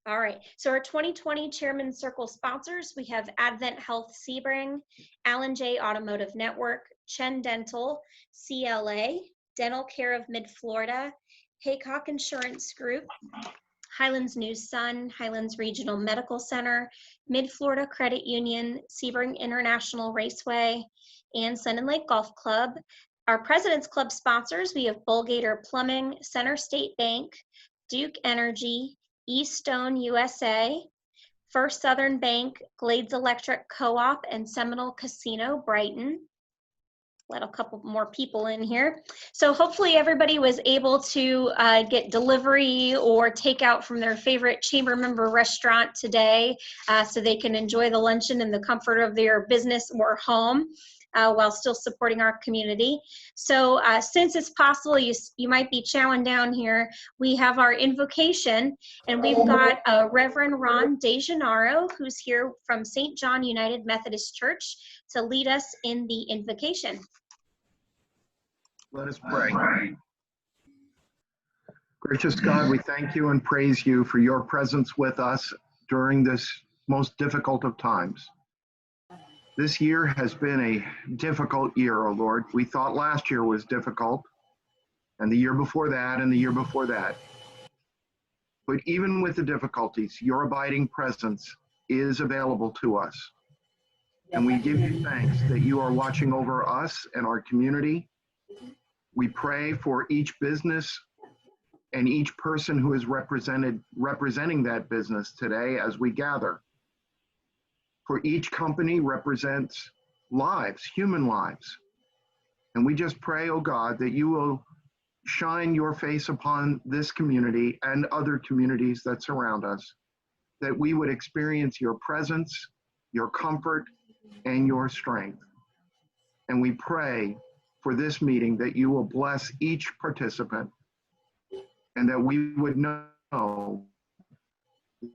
All right, so our 2020 Chairman Circle sponsors, we have Advent Health Sebring, Allen J Automotive Network, Chen Dental, CLA, Dental Care of Mid-Florida, Haycock Insurance Group, Highlands News Sun, Highlands Regional Medical Center, Mid-Florida Credit Union, Sebring International Raceway, and Sun and Lake Golf Club. Our President's Club sponsors, we have Bullgator Plumbing, Center State Bank, Duke Energy, Eaststone USA, First Southern Bank, Glades Electric Co-op, and Seminole Casino Brighton. Let a couple more people in here. So hopefully everybody was able to get delivery or takeout from their favorite chamber member restaurant today, so they can enjoy the luncheon in the comfort of their business or home while still supporting our community. So since it's possible you might be chowing down here, we have our invocation, and we've got Reverend Ron DeGennaro, who's here from St. John United Methodist Church, to lead us in the invocation. Let us pray. Gracious God, we thank you and praise you for your presence with us during this most difficult of times. This year has been a difficult year, O Lord. We thought last year was difficult, and the year before that, and the year before that. But even with the difficulties, your abiding presence is available to us. And we give you thanks that you are watching over us and our community. We pray for each business and each person who is representing that business today as we gather. For each company represents lives, human lives. And we just pray, oh God, that you will shine your face upon this community and other communities that surround us, that we would experience your presence, your comfort, and your strength. And we pray for this meeting that you will bless each participant and that we would know the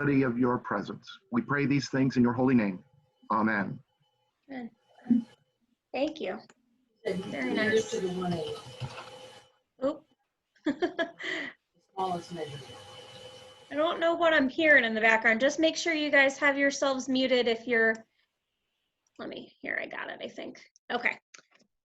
reality of your presence. We pray these things in your holy name. Amen. Good. Thank you. Very nice. Oh. I don't know what I'm hearing in the background. Just make sure you guys have yourselves muted if you're, here, I got it, I think. Okay.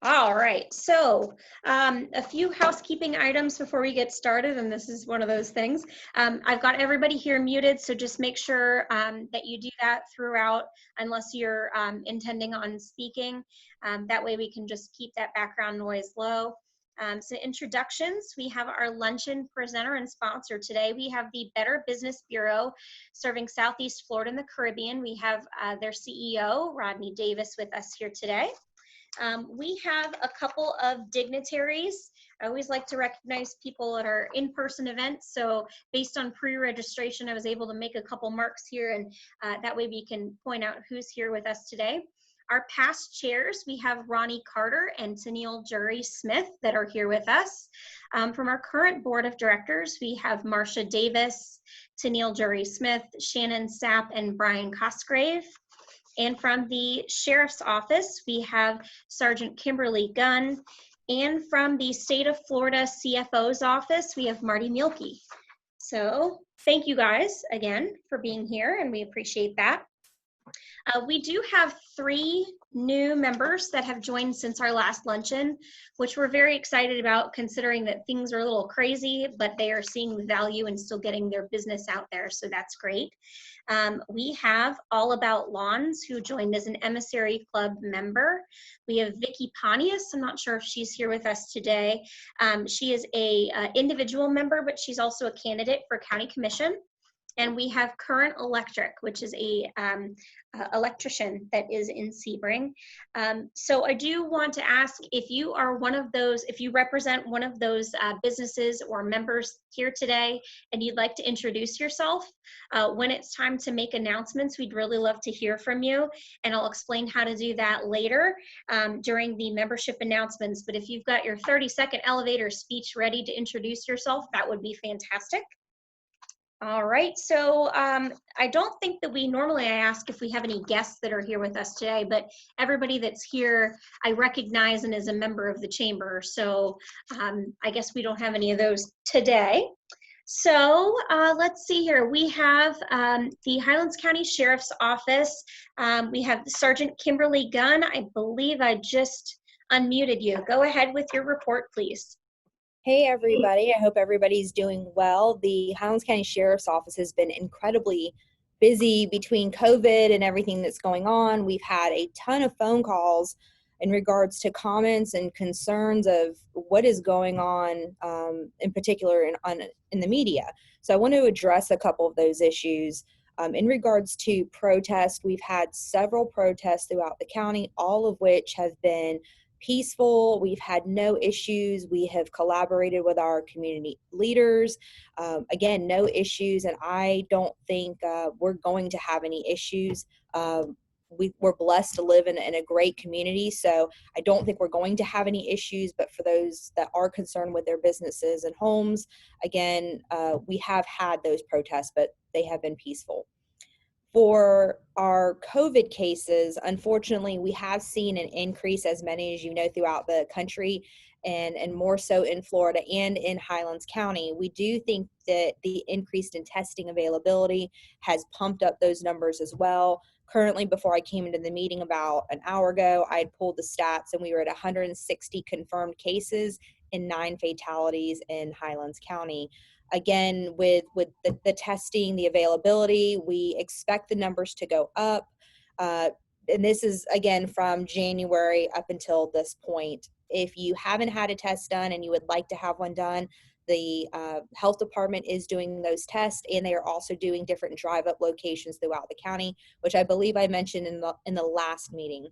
All right, so a few housekeeping items before we get started, and this is one of those things. I've got everybody here muted, so just make sure that you do that throughout unless you're intending on speaking. That way we can just keep that background noise low. So introductions, we have our luncheon presenter and sponsor today. We have the Better Business Bureau serving Southeast Florida and the Caribbean. We have their CEO, Rodney Davis, with us here today. We have a couple of dignitaries. I always like to recognize people at our in-person events. So based on pre-registration, I was able to make a couple marks here, and that way we can point out who's here with us today. Our past chairs, we have Ronnie Carter and Tennille Jury Smith that are here with us. From our current board of directors, we have Marcia Davis, Tennille Jury Smith, Shannon Sapp, and Brian Cosgrave. And from the Sheriff's Office, we have Sergeant Kimberly Gunn. And from the State of Florida CFO's Office, we have Marty Mielke. So thank you guys again for being here, and we appreciate that. We do have 3 new members that have joined since our last luncheon, which we're very excited about considering that things are a little crazy, but they are seeing the value and still getting their business out there, so that's great. We have All About Lawns, who joined as an Emissary Club member. We have Vicki Pontius. I'm not sure if she's here with us today. She is a individual member, but she's also a candidate for County Commission. And we have Current Electric, which is a electrician that is in Sebring. So I do want to ask if you are one of those, if you represent one of those businesses or members here today and you'd like to introduce yourself, when it's time to make announcements, we'd really love to hear from you. And I'll explain how to do that later during the membership announcements. But if you've got your 30-second elevator speech ready to introduce yourself, that would be fantastic. All right, so I don't think that normally I ask if we have any guests that are here with us today, but everybody that's here I recognize and is a member of the chamber, so I guess we don't have any of those today. So let's see here. We have the Highlands County Sheriff's Office. We have Sergeant Kimberly Gunn. I believe I just unmuted you. Go ahead with your report, please. Hey everybody, I hope everybody's doing well. The Highlands County Sheriff's Office has been incredibly busy between COVID and everything that's going on. We've had a ton of phone calls in regards to comments and concerns of what is going on, in particular in the media. So I want to address a couple of those issues. In regards to protests, we've had several protests throughout the county, all of which have been peaceful. We've had no issues. We have collaborated with our community leaders. Again, no issues, and I don't think we're going to have any issues. We're blessed to live in a great community, so I don't think we're going to have any issues. But for those that are concerned with their businesses and homes, again, we have had those protests, but they have been peaceful. For our COVID cases, unfortunately, we have seen an increase, as many as you know, throughout the country, and more so in Florida and in Highlands County. We do think that the increase in testing availability has pumped up those numbers as well. Currently, before I came into the meeting about an hour ago, I had pulled the stats and we were at 160 confirmed cases and 9 fatalities in Highlands County. Again, with the testing, the availability, we expect the numbers to go up. And this is, again, from January up until this point. If you haven't had a test done and you would like to have one done, the health department is doing those tests, and they are also doing different drive-up locations throughout the county, which I believe I mentioned in the last meeting.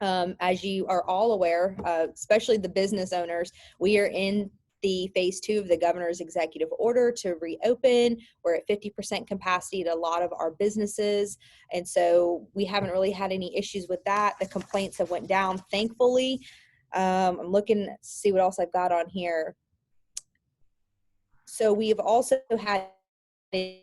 As you are all aware, especially the business owners, we are in the phase 2 of the governor's executive order to reopen. We're at 50% capacity at a lot of our businesses. And so we haven't really had any issues with that. The complaints have went down, thankfully. I'm looking to see what else I've got on here. So we have also had an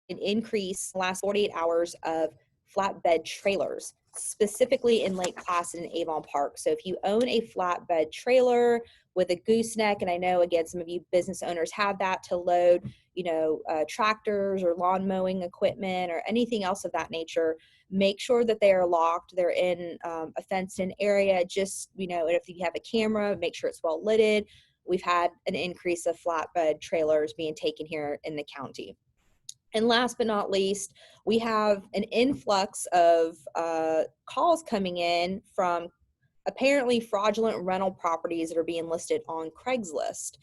increase in the last 48 hours of flatbed trailers, specifically in Lake Placid and Avon Park. So if you own a flatbed trailer with a gooseneck, and I know, again, some of you business owners have that to load, tractors or lawn mowing equipment or anything else of that nature, make sure that they are locked. They're in a fenced-in area. Just, if you have a camera, make sure it's well lidded. We've had an increase of flatbed trailers being taken here in the county. And last but not least, we have an influx of calls coming in from apparently fraudulent rental properties that are being listed on Craigslist.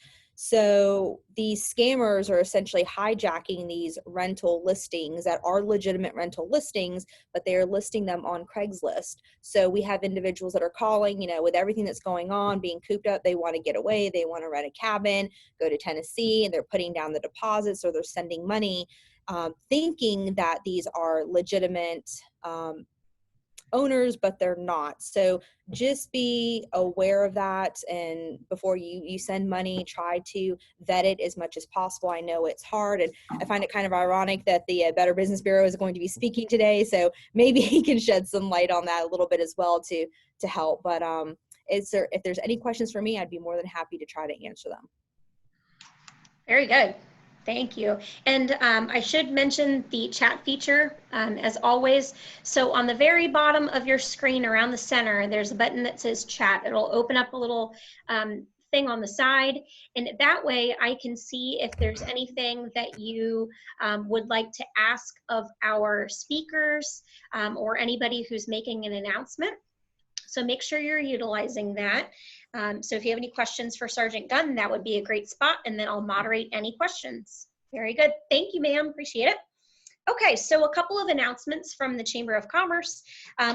So these scammers are essentially hijacking these rental listings that are legitimate rental listings, but they are listing them on Craigslist. So we have individuals that are calling, with everything that's going on, being cooped up, they want to get away, they want to rent a cabin, go to Tennessee, and they're putting down the deposits or they're sending money, thinking that these are legitimate owners, but they're not. So just be aware of that, and before you send money, try to vet it as much as possible. I know it's hard, and I find it kind of ironic that the Better Business Bureau is going to be speaking today, so maybe he can shed some light on that a little bit as well to help. But if there's any questions for me, I'd be more than happy to try to answer them. Very good. Thank you. And I should mention the chat feature, as always. So on the very bottom of your screen around the center, there's a button that says chat. It'll open up a little thing on the side. And that way I can see if there's anything that you would like to ask of our speakers or anybody who's making an announcement. So make sure you're utilizing that. So if you have any questions for Sergeant Gunn, that would be a great spot, and then I'll moderate any questions. Very good. Thank you, ma'am. Appreciate it. Okay, so a couple of announcements from the Chamber of Commerce.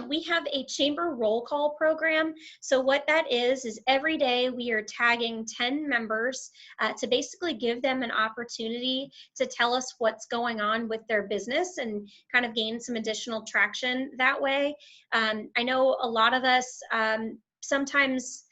We have a chamber roll call program. So what that is every day we are tagging 10 members to basically give them an opportunity to tell us what's going on with their business and kind of gain some additional traction that way. I know a lot of us sometimes,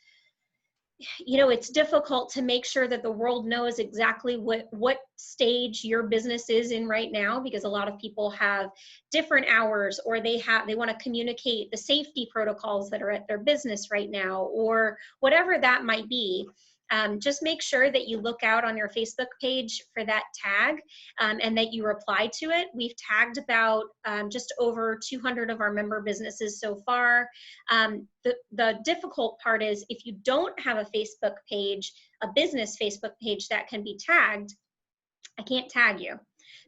it's difficult to make sure that the world knows exactly what stage your business is in right now, because a lot of people have different hours, or they want to communicate the safety protocols that are at their business right now, or whatever that might be. just make sure that you look out on your Facebook page for that tag and that you reply to it. We've tagged about just over 200 of our member businesses so far. The difficult part is if you don't have a Facebook page, a business Facebook page that can be tagged, I can't tag you.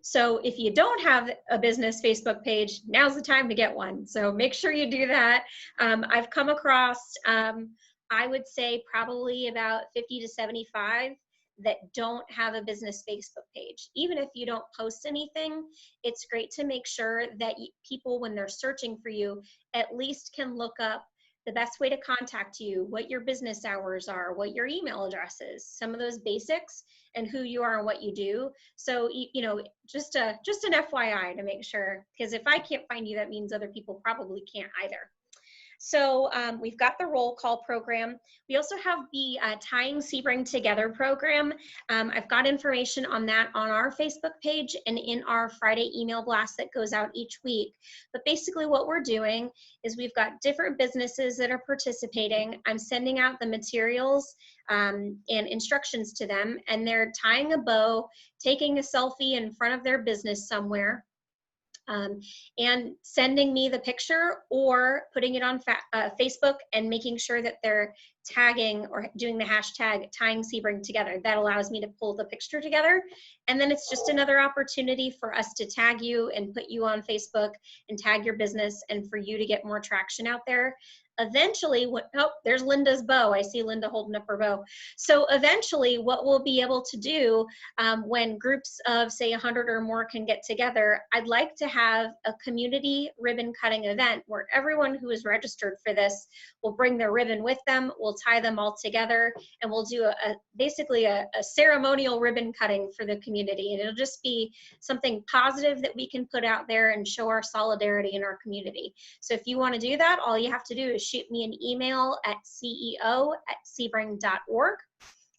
So if you don't have a business Facebook page, now's the time to get one. So make sure you do that. I've come across, I would say probably about 50 to 75 that don't have a business Facebook page. Even if you don't post anything, it's great to make sure that people, when they're searching for you, at least can look up the best way to contact you, what your business hours are, what your email address is, some of those basics, and who you are and what you do. So, you know, just an FYI to make sure, because if I can't find you, that means other people probably can't either. So we've got the roll call program. We also have the Tying Sebring Together program. I've got information on that on our Facebook page and in our Friday email blast that goes out each week. But basically what we're doing is we've got different businesses that are participating. I'm sending out the materials and instructions to them, and they're tying a bow, taking a selfie in front of their business somewhere, and sending me the picture or putting it on Facebook and making sure that they're tagging or doing the hashtag Tying Sebring Together. That allows me to pull the picture together. And then it's just another opportunity for us to tag you and put you on Facebook and tag your business and for you to get more traction out there. Eventually, oh, there's Linda's bow. I see Linda holding up her bow. So eventually what we'll be able to do when groups of say 100 or more can get together, I'd like to have a community ribbon cutting event where everyone who is registered for this will bring their ribbon with them. We'll tie them all together and we'll do basically a ceremonial ribbon cutting for the community. And it'll just be something positive that we can put out there and show our solidarity in our community. So if you want to do that, all you have to do is shoot me an email at ceo@sebring.org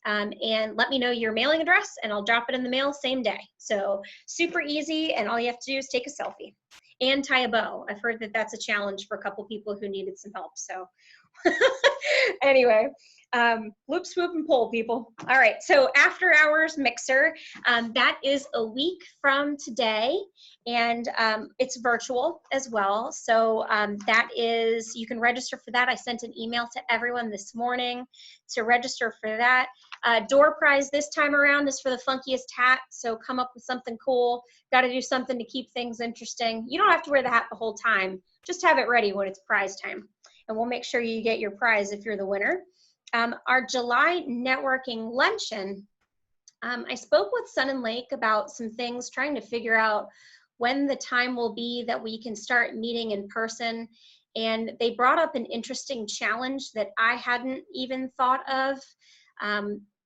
and let me know your mailing address and I'll drop it in the mail same day. So super easy, and all you have to do is take a selfie and tie a bow. I've heard that that's a challenge for a couple people who needed some help. So anyway, loop, swoop, and pull, people. All right, so after hours mixer, that is a week from today, and it's virtual as well. So that is, you can register for that. I sent an email to everyone this morning to register for that. Door prize this time around is for the funkiest hat, so come up with something cool. Got to do something to keep things interesting. You don't have to wear the hat the whole time. Just have it ready when it's prize time, and we'll make sure you get your prize if you're the winner. Our July networking luncheon, I spoke with Sun and Lake about some things, trying to figure out when the time will be that we can start meeting in person. And they brought up an interesting challenge that I hadn't even thought of.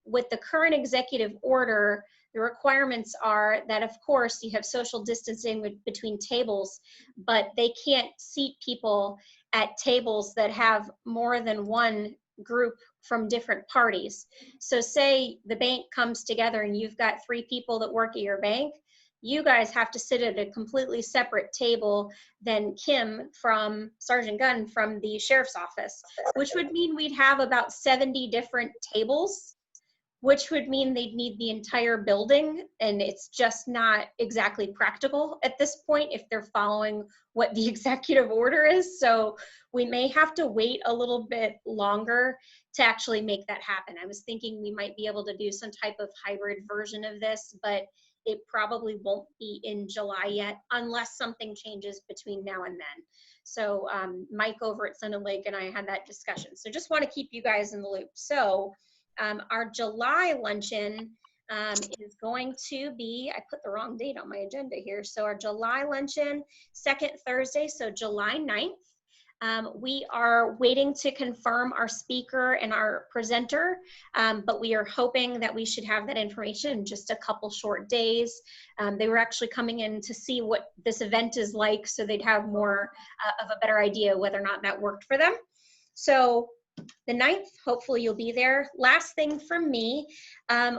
With the current executive order, the requirements are that, of course, you have social distancing between tables, but they can't seat people at tables that have more than one group from different parties. So say the bank comes together and you've got 3 people that work at your bank, you guys have to sit at a completely separate table than Kim from Sergeant Gunn from the sheriff's office, which would mean we'd have about 70 different tables, which would mean they'd need the entire building, and it's just not exactly practical at this point if they're following what the executive order is. So we may have to wait a little bit longer to actually make that happen. I was thinking we might be able to do some type of hybrid version of this, but it probably won't be in July yet unless something changes between now and then. So Mike over at Sun and Lake and I had that discussion. So just want to keep you guys in the loop. So our July luncheon is going to be, I put the wrong date on my agenda here. So our July luncheon, second Thursday, so July 9th. We are waiting to confirm our speaker and our presenter, but we are hoping that we should have that information in just a couple short days. They were actually coming in to see what this event is like, so they'd have more of a better idea whether or not that worked for them. So the 9th, hopefully you'll be there. Last thing from me,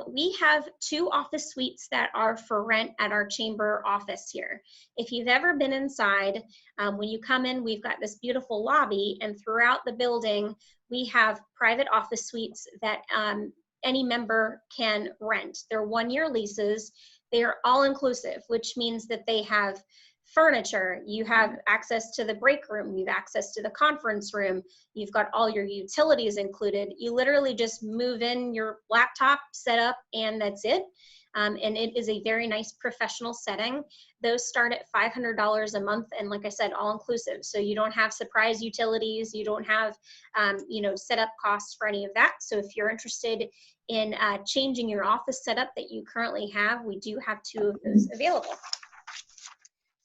we have 2 office suites that are for rent at our chamber office here. If you've ever been inside, when you come in, we've got this beautiful lobby, and throughout the building, we have private office suites that any member can rent. They're 1-year leases. They are all inclusive, which means that they have furniture, you have access to the break room, you have access to the conference room, you've got all your utilities included. You literally just move in your laptop, set up, and that's it. And it is a very nice professional setting. Those start at $500 a month, and like I said, all inclusive. So you don't have surprise utilities, you don't have setup costs for any of that. So if you're interested in changing your office setup that you currently have, we do have 2 of those available.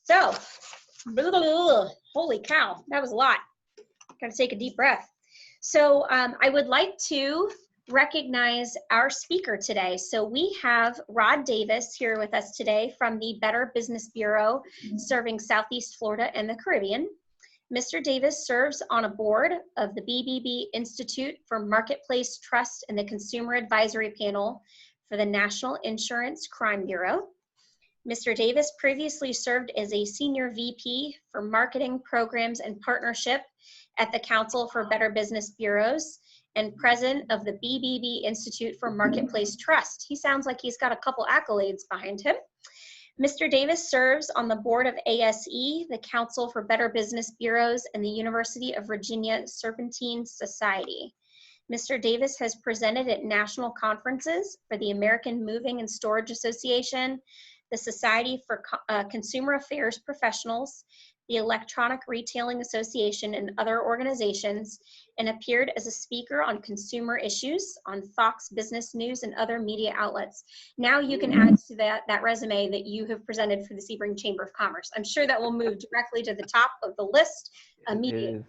So, holy cow, that was a lot. Got to take a deep breath. So I would like to recognize our speaker today. So we have Rod Davis here with us today from the Better Business Bureau, serving Southeast Florida and the Caribbean. Mr. Davis serves on a board of the BBB Institute for Marketplace Trust and the Consumer Advisory Panel for the National Insurance Crime Bureau. Mr. Davis previously served as a senior VP for Marketing Programs and Partnership at the Council for Better Business Bureaus and president of the BBB Institute for Marketplace Trust. He sounds like he's got a couple accolades behind him. Mr. Davis serves on the board of ASE, the Council for Better Business Bureaus, and the University of Virginia Serpentine Society. Mr. Davis has presented at national conferences for the American Moving and Storage Association, the Society for Consumer Affairs Professionals, the Electronic Retailing Association, and other organizations, and appeared as a speaker on consumer issues on Fox Business News and other media outlets. Now you can add to that resume that you have presented for the Sebring Chamber of Commerce. I'm sure that will move directly to the top of the list immediately, right?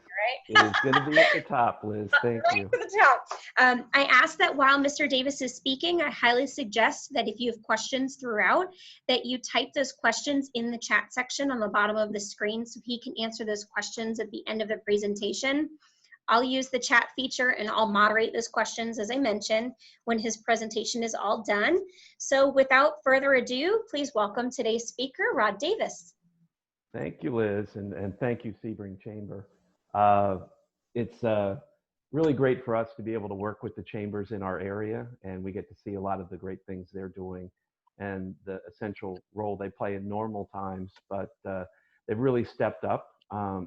It is going to be at the top, Liz. Thank Right you. to the top. I ask that while Mr. Davis is speaking, I highly suggest that if you have questions throughout, that you type those questions in the chat section on the bottom of the screen so he can answer those questions at the end of the presentation. I'll use the chat feature and I'll moderate those questions, as I mentioned, when his presentation is all done. So without further ado, please welcome today's speaker, Rod Davis. Thank you, Liz, and thank you, Sebring Chamber. It's really great for us to be able to work with the chambers in our area, and we get to see a lot of the great things they're doing and the essential role they play in normal times, but they've really stepped up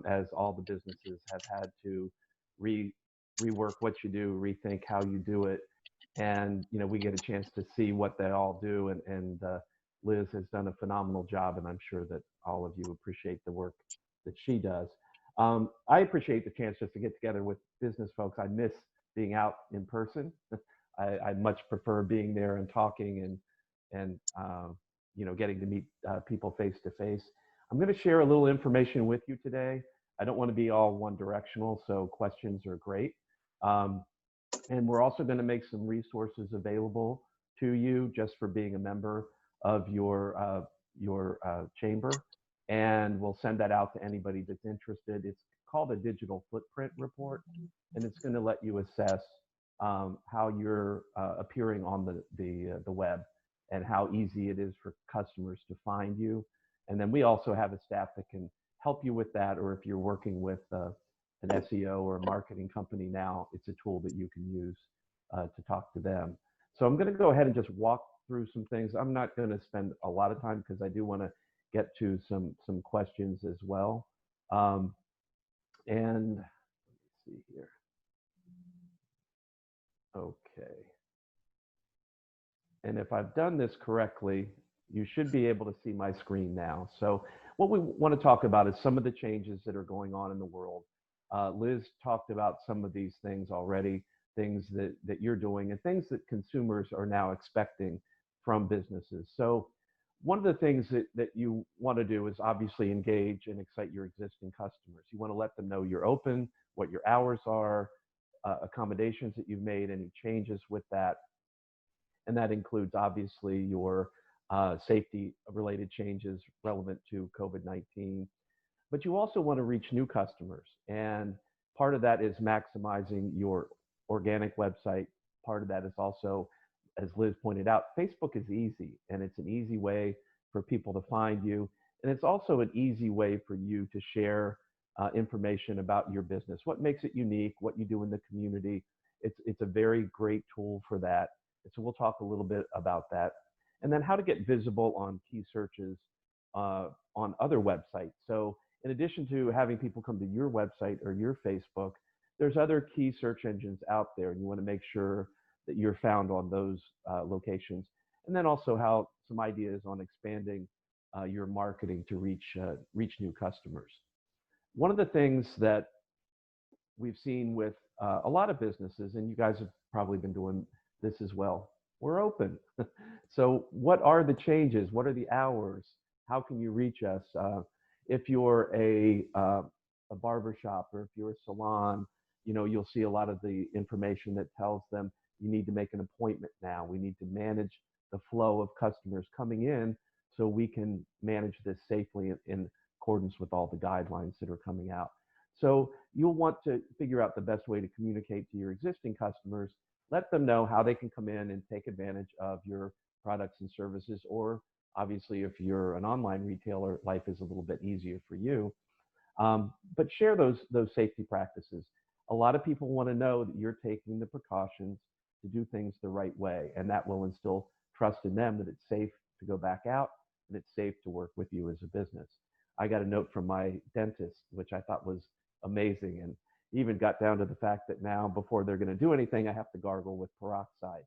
as all the businesses have had to rework what you do, rethink how you do it, and we get a chance to see what they all do, and Liz has done a phenomenal job, and I'm sure that all of you appreciate the work that she does. I appreciate the chance just to get together with business folks. I miss being out in person. I much prefer being there and talking and getting to meet people face to face. I'm going to share a little information with you today. I don't want to be all one directional, so questions are great. And we're also going to make some resources available to you just for being a member of your chamber. And we'll send that out to anybody that's interested. It's called a digital footprint report, and it's going to let you assess how you're appearing on the web and how easy it is for customers to find you. And then we also have a staff that can help you with that, or if you're working with an SEO or a marketing company now, it's a tool that you can use to talk to them. So I'm going to go ahead and just walk through some things. I'm not going to spend a lot of time because I do want to get to some questions as well. And let's see here. Okay. And if I've done this correctly, you should be able to see my screen now. So what we want to talk about is some of the changes that are going on in the world. Liz talked about some of these things already, things that you're doing and things that consumers are now expecting from businesses. So one of the things that you want to do is obviously engage and excite your existing customers. You want to let them know you're open, what your hours are, accommodations that you've made, any changes with that. And that includes obviously your safety related changes relevant to COVID-19. But you also want to reach new customers. And part of that is maximizing your organic website. Part of that is also, as Liz pointed out, Facebook is easy, and it's an easy way for people to find you. And it's also an easy way for you to share information about your business, what makes it unique, what you do in the community. It's a very great tool for that. So we'll talk a little bit about that. And then how to get visible on key searches on other websites. So in addition to having people come to your website or your Facebook, there's other key search engines out there, and you want to make sure that you're found on those locations. And then also how some ideas on expanding your marketing to reach new customers. One of the things that we've seen with a lot of businesses, and you guys have probably been doing this as well, we're open. So what are the changes? What are the hours? How can you reach us? If you're a barber shop or if you're a salon, you know, you'll see a lot of the information that tells them you need to make an appointment now. We need to manage the flow of customers coming in so we can manage this safely in accordance with all the guidelines that are coming out. So you'll want to figure out the best way to communicate to your existing customers, let them know how they can come in and take advantage of your products and services, or obviously if you're an online retailer, life is a little bit easier for you. But share those safety practices. A lot of people want to know that you're taking the precautions to do things the right way, and that will instill trust in them that it's safe to go back out and it's safe to work with you as a business. I got a note from my dentist, which I thought was amazing, and even got down to the fact that now before they're going to do anything, I have to gargle with peroxide.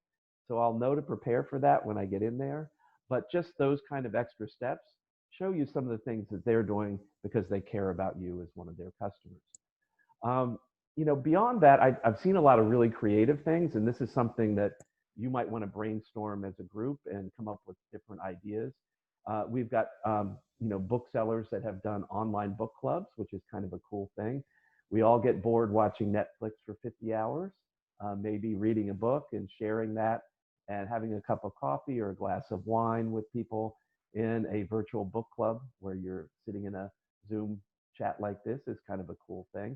So I'll know to prepare for that when I get in there. But just those kind of extra steps show you some of the things that they're doing because they care about you as one of their customers. You know, beyond that, I've seen a lot of really creative things, and this is something that you might want to brainstorm as a group and come up with different ideas. We've got, you know, booksellers that have done online book clubs, which is kind of a cool thing. We all get bored watching Netflix for 50 hours, maybe reading a book and sharing that and having a cup of coffee or a glass of wine with people in a virtual book club where you're sitting in a Zoom chat like this is kind of a cool thing.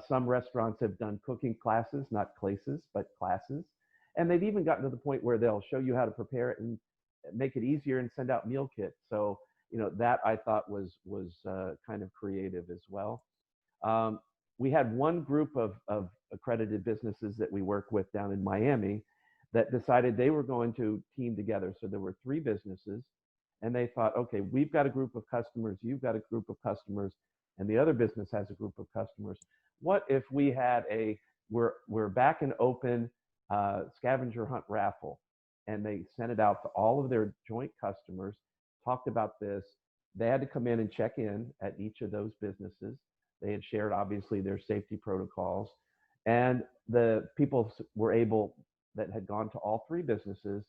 Some restaurants have done cooking classes, not classes, but classes. And they've even gotten to the point where they'll show you how to prepare it and make it easier and send out meal kits. So, you know, that I thought was kind of creative as well. We had one group of accredited businesses that we work with down in Miami that decided they were going to team together. So there were 3 businesses, and they thought, okay, we've got a group of customers, you've got a group of customers, and the other business has a group of customers. What if we had we're back and open scavenger hunt raffle? And they sent it out to all of their joint customers, talked about this. They had to come in and check in at each of those businesses. They had shared, obviously, their safety protocols. And the people were able, that had gone to all 3 businesses,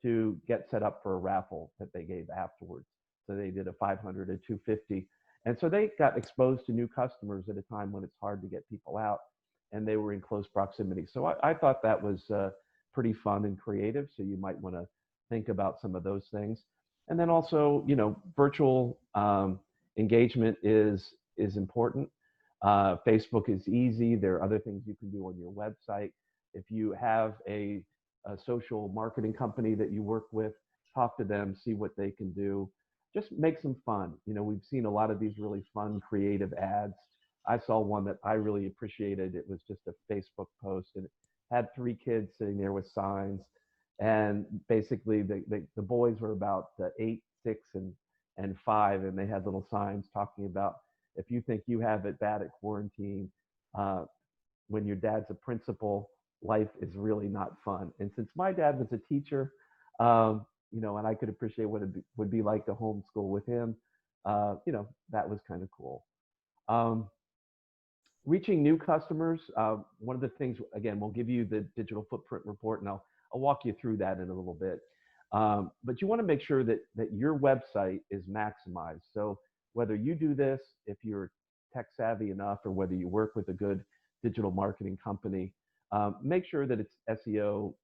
to get set up for a raffle that they gave afterwards. So they did a 500, a 250. And so they got exposed to new customers at a time when it's hard to get people out, and they were in close proximity. So I thought that was pretty fun and creative. So you might want to think about some of those things. And then also, you know, virtual engagement is important. Facebook is easy. There are other things you can do on your website. If you have a social marketing company that you work with, talk to them, see what they can do. Just make some fun. You know, we've seen a lot of these really fun, creative ads. I saw one that I really appreciated. It was just a Facebook post, and it had 3 kids sitting there with signs. And basically, the boys were about 8, 6, and 5, and they had little signs talking about, if you think you have it bad at quarantine, when your dad's a principal, life is really not fun. And since my dad was a teacher, you know, and I could appreciate what it would be like to homeschool with him, you know, that was kind of cool. Reaching new customers, one of the things, again, we'll give you the digital footprint report, and I'll walk you through that in a little bit. But you want to make sure that your website is maximized. So whether you do this, if you're tech savvy enough, or whether you work with a good digital marketing company, make sure that it's SEO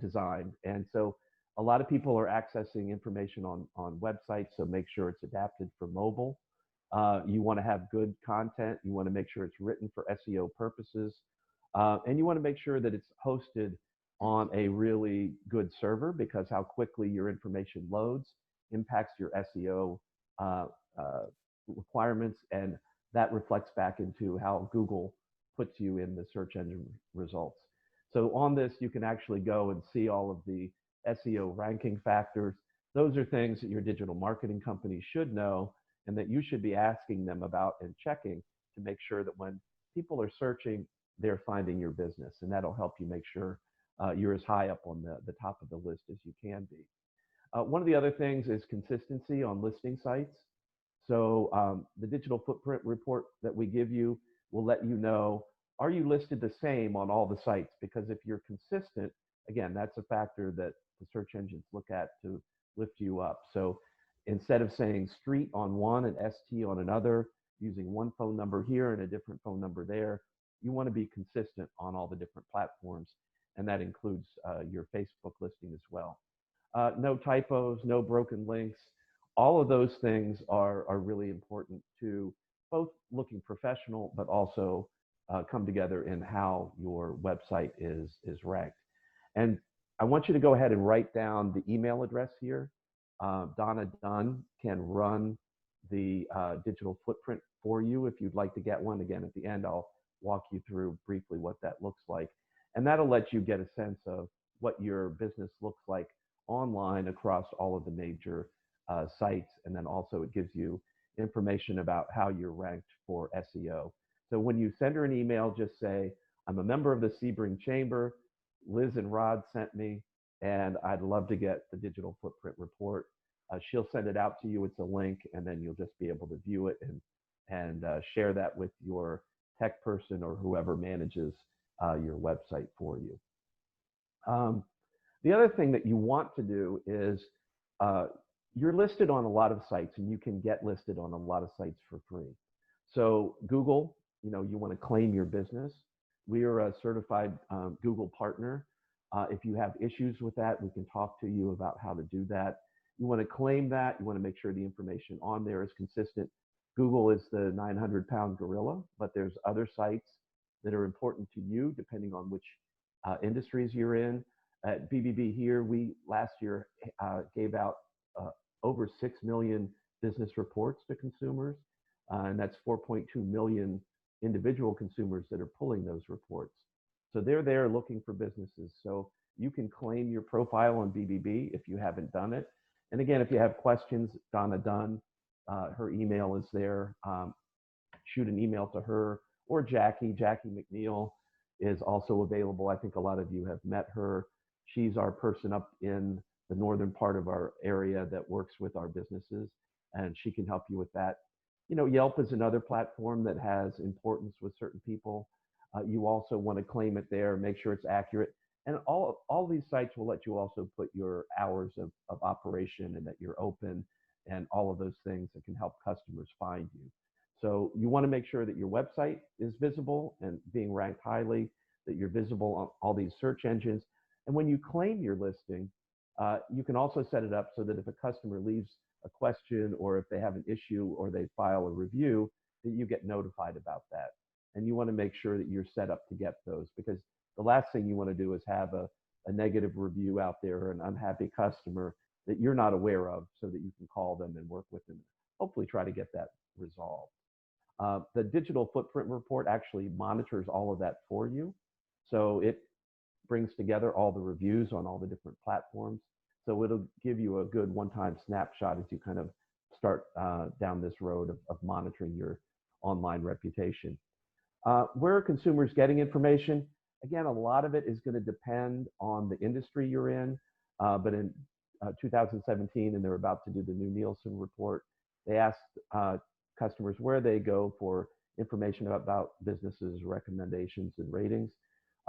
designed. And so a lot of people are accessing information on websites, so make sure it's adapted for mobile. You want to have good content. You want to make sure it's written for SEO purposes. And you want to make sure that it's hosted on a really good server, because how quickly your information loads impacts your SEO requirements, and that reflects back into how Google puts you in the search engine results. So on this, you can actually go and see all of the SEO ranking factors. Those are things that your digital marketing company should know and that you should be asking them about and checking to make sure that when people are searching, they're finding your business. And that'll help you make sure you're as high up on the top of the list as you can be. One of the other things is consistency on listing sites. So the digital footprint report that we give you will let you know, are you listed the same on all the sites? Because if you're consistent, again, that's a factor that the search engines look at to lift you up. So instead of saying street on one and ST on another, using one phone number here and a different phone number there, you want to be consistent on all the different platforms. And that includes your Facebook listing as well. No typos, no broken links. All of those things are really important to both looking professional, but also come together in how your website is ranked. And I want you to go ahead and write down the email address here. Donna Dunn can run the digital footprint for you if you'd like to get one. Again, at the end, I'll walk you through briefly what that looks like. And that'll let you get a sense of what your business looks like online across all of the major sites. And then also it gives you information about how you're ranked for SEO. So when you send her an email, just say, I'm a member of the Sebring Chamber. Liz and Rod sent me, and I'd love to get the digital footprint report. She'll send it out to you. It's a link, and then you'll just be able to view it and share that with your tech person or whoever manages your website for you. The other thing that you want to do is you're listed on a lot of sites, and you can get listed on a lot of sites for free. So Google, you want to claim your business. We are a certified Google partner. If you have issues with that, we can talk to you about how to do that. You want to claim that. You want to make sure the information on there is consistent. Google is the 900-pound gorilla, but there's other sites that are important to you depending on which industries you're in. At BBB here, we last year gave out over 6 million business reports to consumers, and that's 4.2 million individual consumers that are pulling those reports. So they're there looking for businesses. So you can claim your profile on BBB if you haven't done it. And again, if you have questions, Donna Dunn, her email is there. Shoot an email to her or Jackie. Jackie McNeil is also available. I think a lot of you have met her. She's our person up in the northern part of our area that works with our businesses, and she can help you with that. Yelp is another platform that has importance with certain people. You also want to claim it there, make sure it's accurate. And all these sites will let you also put your hours of operation and that you're open and all of those things that can help customers find you. So you want to make sure that your website is visible and being ranked highly, that you're visible on all these search engines. And when you claim your listing, you can also set it up so that if a customer leaves a question or if they have an issue or they file a review, that you get notified about that. And you want to make sure that you're set up to get those, because the last thing you want to do is have a negative review out there or an unhappy customer that you're not aware of, so that you can call them and work with them, hopefully try to get that resolved. The digital footprint report actually monitors all of that for you. So it brings together all the reviews on all the different platforms. So it'll give you a good one-time snapshot as you kind of start down this road of monitoring your online reputation. Where are consumers getting information? Again, a lot of it is going to depend on the industry you're in. But in 2017, and they're about to do the new Nielsen report, they asked customers where they go for information about businesses, recommendations, and ratings.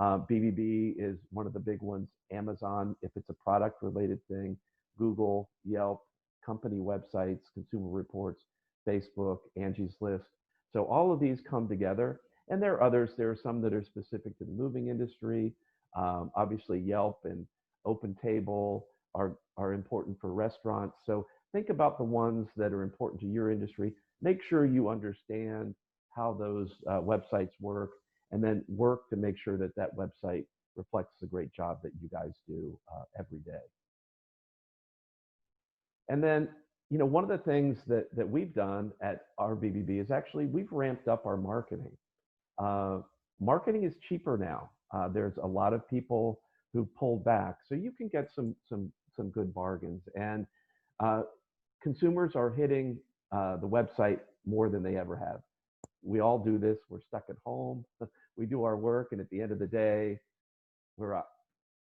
BBB is one of the big ones. Amazon, if it's a product-related thing. Google, Yelp, company websites, consumer reports, Facebook, Angie's List. So all of these come together. And there are others. There are some that are specific to the moving industry. Obviously, Yelp and OpenTable are important for restaurants. So think about the ones that are important to your industry. Make sure you understand how those websites work, and then work to make sure that that website reflects the great job that you guys do every day. And then, one of the things that we've done at our BBB is actually we've ramped up our marketing. Marketing is cheaper now. There's a lot of people who pulled back, so you can get some good bargains. And consumers are hitting the website more than they ever have. We all do this. We're stuck at home. We do our work, and at the end of the day, we're up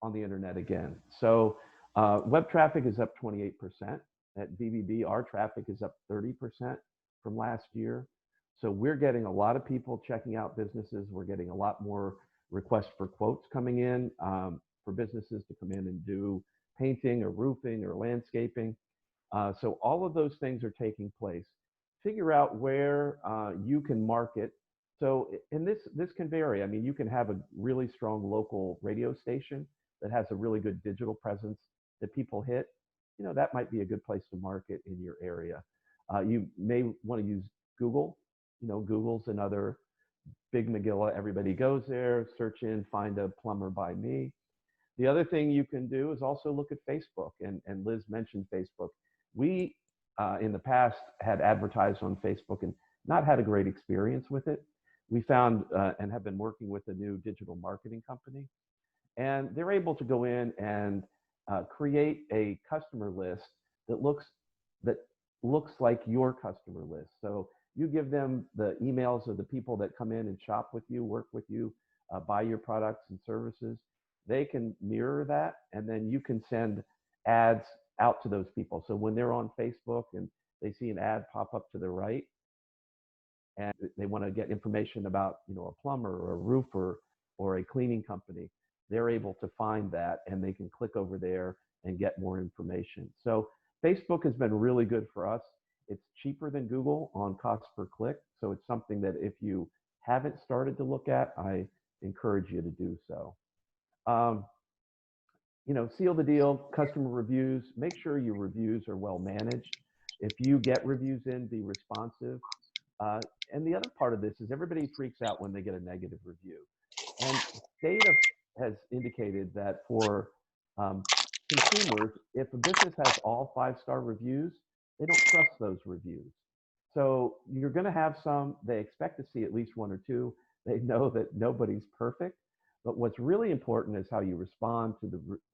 on the internet again. So web traffic is up 28%. At BBB, our traffic is up 30% from last year. So we're getting a lot of people checking out businesses. We're getting a lot more requests for quotes coming in for businesses to come in and do painting or roofing or landscaping. So all of those things are taking place. Figure out where you can market. So, and this can vary. I mean, you can have a really strong local radio station that has a really good digital presence that people hit. You know, that might be a good place to market in your area. You may want to use Google. You know, Google's another big Megillah. Everybody goes there, search in, find a plumber by me. The other thing you can do is also look at Facebook, and Liz mentioned Facebook. We, in the past, had advertised on Facebook and not had a great experience with it. We found and have been working with a new digital marketing company, and they're able to go in and create a customer list that looks like your customer list. So you give them the emails of the people that come in and shop with you, work with you, buy your products and services. They can mirror that, and then you can send ads out to those people. So when they're on Facebook and they see an ad pop up to the right, and they want to get information about, you know, a plumber or a roofer or a cleaning company, they're able to find that, and they can click over there and get more information. So Facebook has been really good for us. It's cheaper than Google on cost per click. So it's something that if you haven't started to look at, I encourage you to do so. You know, seal the deal, customer reviews. Make sure your reviews are well managed. If you get reviews in, be responsive. And the other part of this is everybody freaks out when they get a negative review. And data has indicated that for consumers, if a business has all 5-star reviews, they don't trust those reviews. So you're going to have some, they expect to see at least 1 or 2. They know that nobody's perfect. But what's really important is how you respond to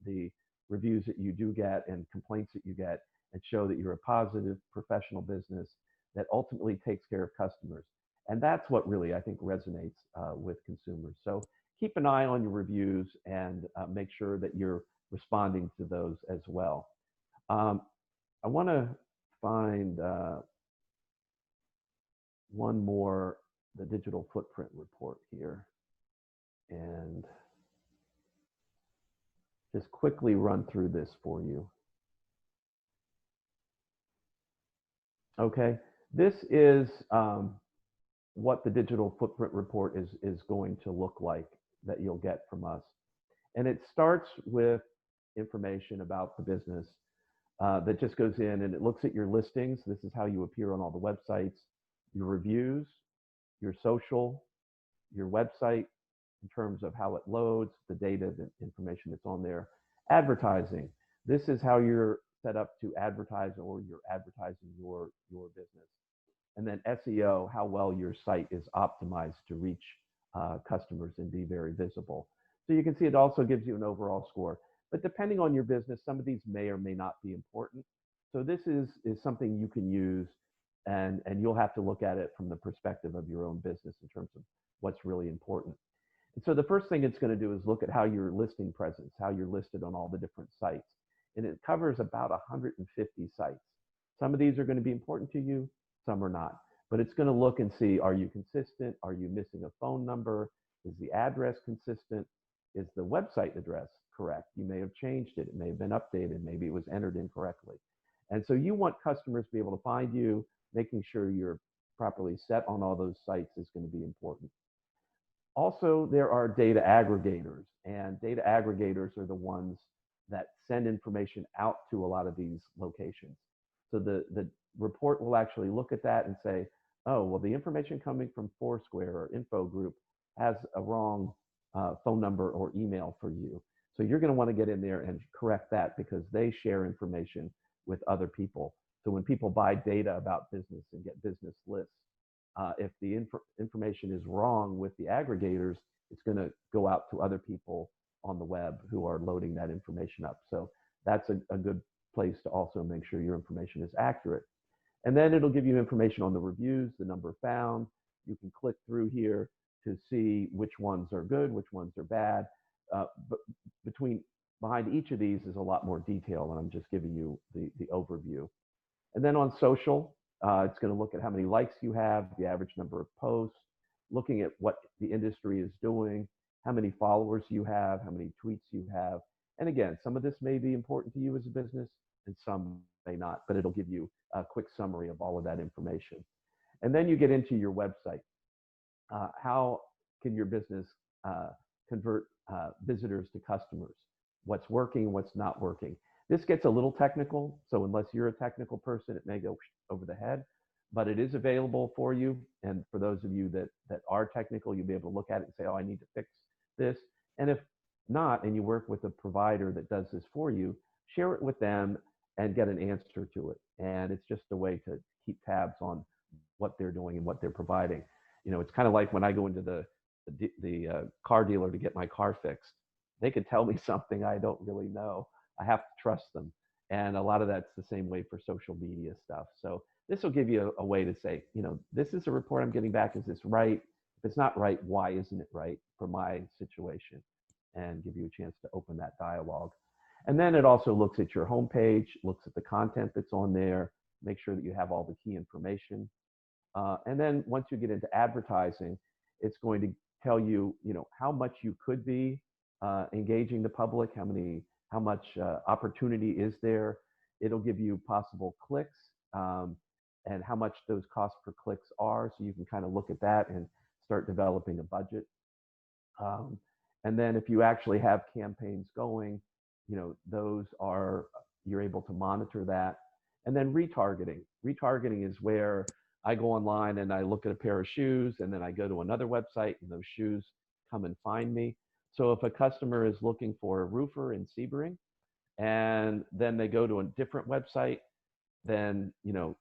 the reviews that you do get and complaints that you get, and show that you're a positive professional business that ultimately takes care of customers. And that's what really, I think, resonates with consumers. So keep an eye on your reviews and make sure that you're responding to those as well. I want to find one more, the digital footprint report here, and just quickly run through this for you. Okay, this is what the digital footprint report is going to look like that you'll get from us. And it starts with information about the business that just goes in and it looks at your listings. This is how you appear on all the websites, your reviews, your social, your website in terms of how it loads, the data, the information that's on there. Advertising. This is how you're set up to advertise, or you're advertising your business. And then SEO, how well your site is optimized to reach customers and be very visible. So you can see it also gives you an overall score. But depending on your business, some of these may or may not be important. So this is something you can use, and you'll have to look at it from the perspective of your own business in terms of what's really important. And so the first thing it's going to do is look at how your listing presence, how you're listed on all the different sites. And it covers about 150 sites. Some of these are going to be important to you, some are not. But it's going to look and see, are you consistent? Are you missing a phone number? Is the address consistent? Is the website address correct? You may have changed it. It may have been updated. Maybe it was entered incorrectly. And so you want customers to be able to find you. Making sure you're properly set on all those sites is going to be important. Also, there are data aggregators, and data aggregators are the ones that send information out to a lot of these locations. So the report will actually look at that and say, oh, well, the information coming from Foursquare or Info Group has a wrong phone number or email for you. So you're going to want to get in there and correct that, because they share information with other people. So when people buy data about business and get business lists, if the information is wrong with the aggregators, it's going to go out to other people on the web who are loading that information up. So that's a good place to also make sure your information is accurate. And then it'll give you information on the reviews, the number found. You can click through here to see which ones are good, which ones are bad. But behind each of these is a lot more detail, and I'm just giving you the overview. And then on social, it's going to look at how many likes you have, the average number of posts, looking at what the industry is doing, how many followers you have, how many tweets you have. And again, some of this may be important to you as a business and some may not, but it'll give you a quick summary of all of that information. And then you get into your website. How can your business convert visitors to customers? What's working, what's not working? This gets a little technical, so unless you're a technical person, it may go over the head, but it is available for you. And for those of you that are technical, you'll be able to look at it and say, oh, I need to fix this. And if not, and you work with a provider that does this for you, share it with them and get an answer to it. And it's just a way to keep tabs on what they're doing and what they're providing. You know, it's kind of like when I go into the car dealer to get my car fixed. They could tell me something I don't really know. I have to trust them. And a lot of that's the same way for social media stuff. So this will give you a way to say, you know, this is a report I'm getting back. Is this right? If it's not right, why isn't it right for my situation? And give you a chance to open that dialogue. And then it also looks at your homepage, looks at the content that's on there, make sure that you have all the key information. And then once you get into advertising, it's going to tell you, you know, how much you could be engaging the public, how much opportunity is there. It'll give you possible clicks and how much those costs per clicks are. So you can kind of look at that and start developing a budget. And then if you actually have campaigns going, you know, you're able to monitor that. And then retargeting. Retargeting is where I go online and I look at a pair of shoes and then I go to another website and those shoes come and find me. So if a customer is looking for a roofer in Sebring and then they go to a different website, then, you know,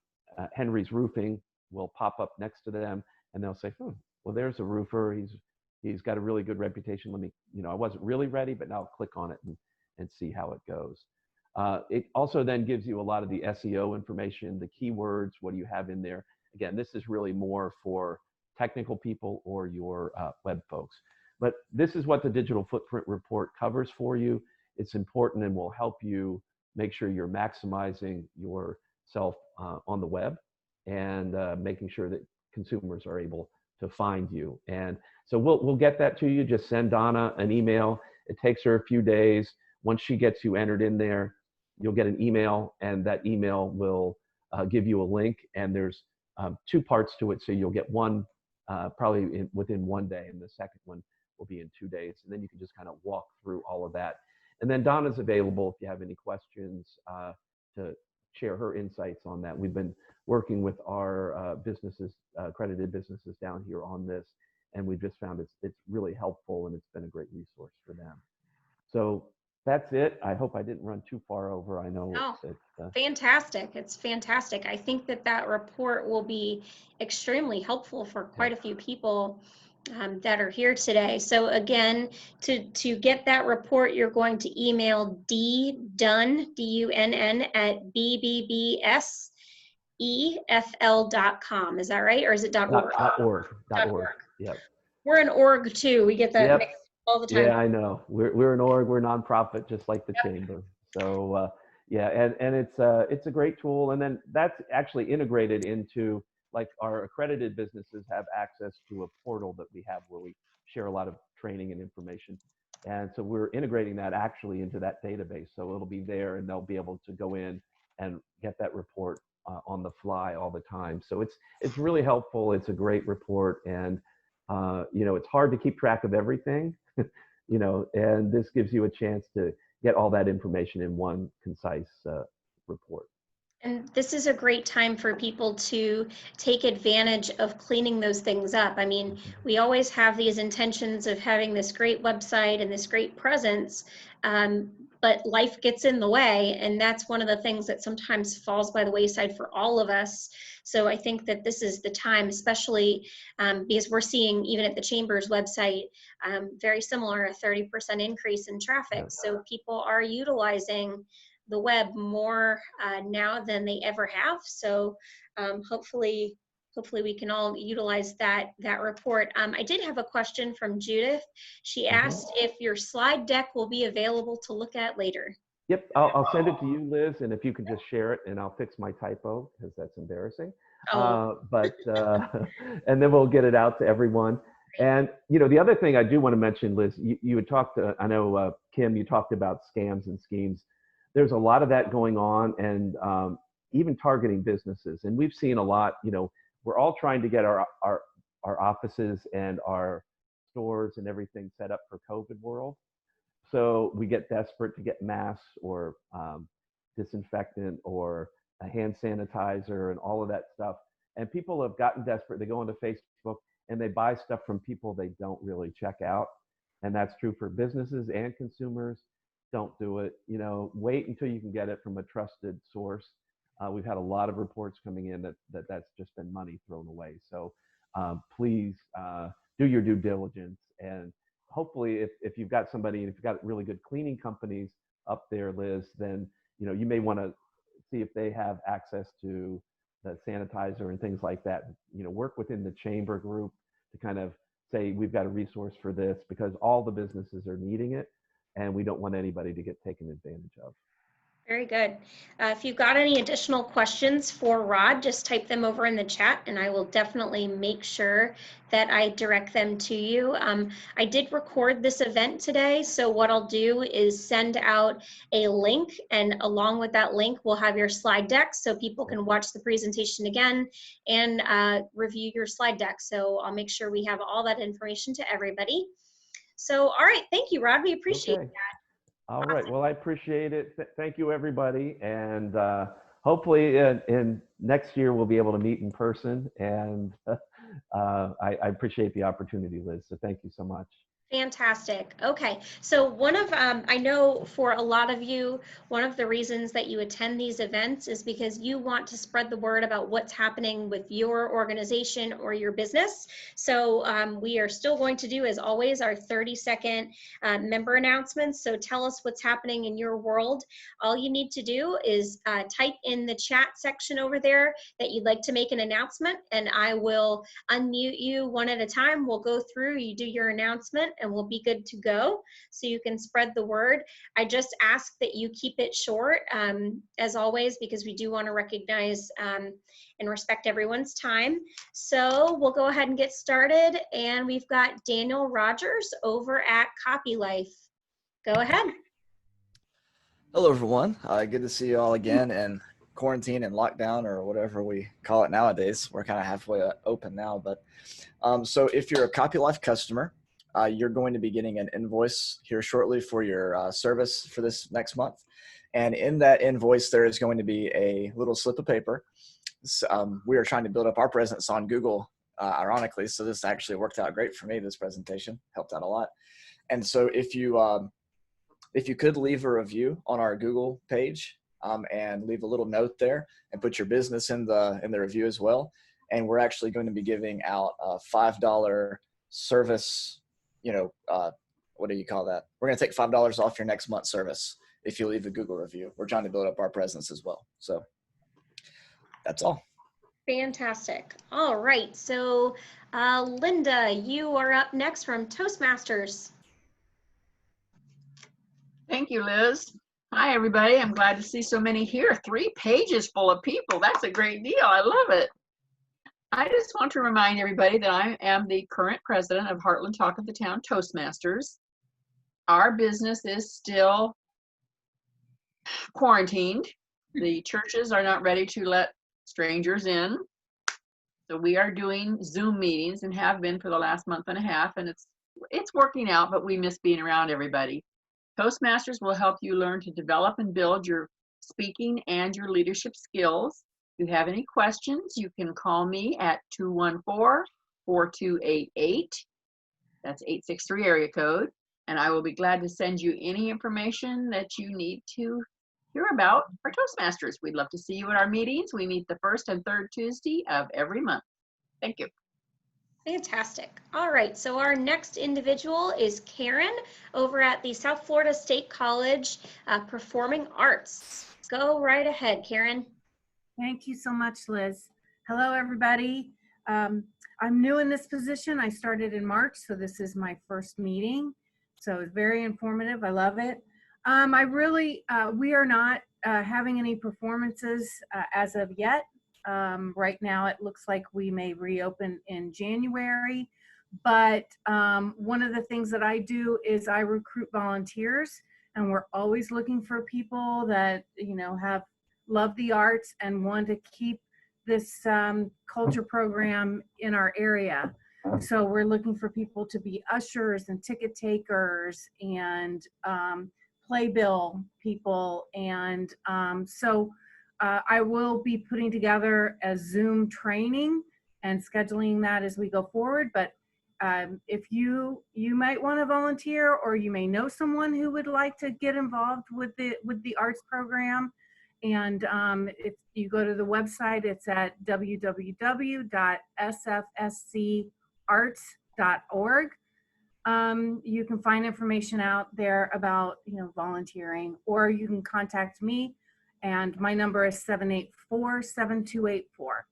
Henry's Roofing will pop up next to them and they'll say, well, there's a roofer. He's got a really good reputation. Let me, you know, I wasn't really ready, but now I'll click on it and see how it goes. It also then gives you a lot of the SEO information, the keywords, what do you have in there? Again, this is really more for technical people or your web folks. But this is what the digital footprint report covers for you. It's important and will help you make sure you're maximizing yourself on the web and making sure that consumers are able to find you. And so we'll get that to you. Just send Donna an email. It takes her a few days. Once she gets you entered in there, you'll get an email, and that email will give you a link. And there's 2 parts to it. So you'll get one probably within 1 day, and the second one will be in 2 days. And then you can just kind of walk through all of that. And then Donna's available if you have any questions to share her insights on that. We've been working with our businesses, accredited businesses down here on this, and we've just found it's really helpful and it's been a great resource for them. So that's it. I hope I didn't run too far over. I know. Oh, fantastic. It's fantastic. I think that report will be extremely helpful for quite a few people that are here today. So again, to get that report, you're going to email ddunn, D-U-N-N, at bbbsefl.com. Is that right? Or is it .org? .org. Yep. We're an org too. We get that mixed all the time. Yeah, I know. We're an org. We're a nonprofit, just like the chamber. So yeah, and it's a great tool. And then that's actually integrated into, like, our accredited businesses have access to a portal that we have where we share a lot of training and information. And so we're integrating that actually into that database. So it'll be there and they'll be able to go in and get that report on the fly all the time. So it's really helpful. It's a great report. And, you know, it's hard to keep track of everything, you know, and this gives you a chance to get all that information in one concise report. And this is a great time for people to take advantage of cleaning those things up. I mean, we always have these intentions of having this great website and this great presence, but life gets in the way, and that's one of the things that sometimes falls by the wayside for all of us. So I think that this is the time, especially because we're seeing, even at the Chamber's website, very similar, a 30% increase in traffic. Yes. So people are utilizing the web more now than they ever have. So hopefully we can all utilize that report. I did have a question from Judith. She asked if your slide deck will be available to look at later. Yep, I'll send it to you, Liz, and if you could just share it, and I'll fix my typo because that's embarrassing. Oh. And then we'll get it out to everyone. And the other thing I do want to mention, Liz, you had talked. I know Kim, you talked about scams and schemes. There's a lot of that going on, and even targeting businesses. And we've seen a lot. We're all trying to get our offices and our stores and everything set up for COVID world. So we get desperate to get masks or disinfectant or a hand sanitizer and all of that stuff. And people have gotten desperate. They go into Facebook and they buy stuff from people they don't really check out. And that's true for businesses and consumers. Don't do it. Wait until you can get it from a trusted source. We've had a lot of reports coming in that's just been money thrown away. So please do your due diligence. And hopefully if you've got somebody, if you've got really good cleaning companies up there, Liz, then you may want to see if they have access to the sanitizer and things like that. Work within the chamber group to kind of say, we've got a resource for this, because all the businesses are needing it, and we don't want anybody to get taken advantage of. Very good. If you've got any additional questions for Rod, just type them over in the chat and I will definitely make sure that I direct them to you. I did record this event today, so what I'll do is send out a link, and along with that link, we'll have your slide deck so people can watch the presentation again and review your slide deck. So I'll make sure we have all that information to everybody. So, all right, thank you, Rod. We appreciate that. All right. Well, I appreciate it. Thank you, everybody. And hopefully in next year, we'll be able to meet in person. And I appreciate the opportunity, Liz. So thank you so much. Fantastic. Okay, so one of, I know for a lot of you, one of the reasons that you attend these events is because you want to spread the word about what's happening with your organization or your business. So we are still going to do, as always, our 30-second member announcements. So tell us what's happening in your world. All you need to do is type in the chat section over there that you'd like to make an announcement, and I will unmute you one at a time. We'll go through, you do your announcement, and we'll be good to go, so you can spread the word. I just ask that you keep it short, as always, because we do want to recognize and respect everyone's time. So we'll go ahead and get started, and we've got Daniel Rogers over at CopyLife. Go ahead. Hello, everyone. Good to see you all again in quarantine and lockdown, or whatever we call it nowadays. We're kind of halfway open now, but so if you're a CopyLife customer, you're going to be getting an invoice here shortly for your service for this next month. And in that invoice, there is going to be a little slip of paper. We are trying to build up our presence on Google, ironically, so this actually worked out great for me. This presentation helped out a lot. And so if you could leave a review on our Google page and leave a little note there and put your business in the review as well. And we're actually going to be giving out a $5 service, what do you call that? We're going to take $5 off your next month's service if you leave a Google review. We're trying to build up our presence as well. So that's all. Fantastic. All right. So Linda, you are up next from Toastmasters. Thank you, Liz. Hi, everybody. I'm glad to see so many here. 3 pages full of people. That's a great deal. I love it. I just want to remind everybody that I am the current president of Heartland Talk of the Town Toastmasters. Our business is still quarantined. The churches are not ready to let strangers in. So we are doing Zoom meetings and have been for the last month and a half, and it's working out, but we miss being around everybody. Toastmasters will help you learn to develop and build your speaking and your leadership skills. If you have any questions, you can call me at 214-4288. That's 863 area code. And I will be glad to send you any information that you need to hear about our Toastmasters. We'd love to see you at our meetings. We meet the first and third Tuesday of every month. Thank you. Fantastic. All right, so our next individual is Karen over at the South Florida State College Performing Arts. Go right ahead, Karen. Thank you so much, Liz. Hello, everybody. I'm new in this position. I started in March, so this is my first meeting. So it's very informative. I love it. We are not having any performances as of yet. Right now, it looks like we may reopen in January. But one of the things that I do is I recruit volunteers, and we're always looking for people that, love the arts and want to keep this culture program in our area. So we're looking for people to be ushers and ticket takers and playbill people. And I will be putting together a Zoom training and scheduling that as we go forward. But if you might want to volunteer, or you may know someone who would like to get involved with the arts program, and if you go to the website, it's at www.sfscarts.org. You can find information out there about volunteering, or you can contact me, and my number is 784-7284.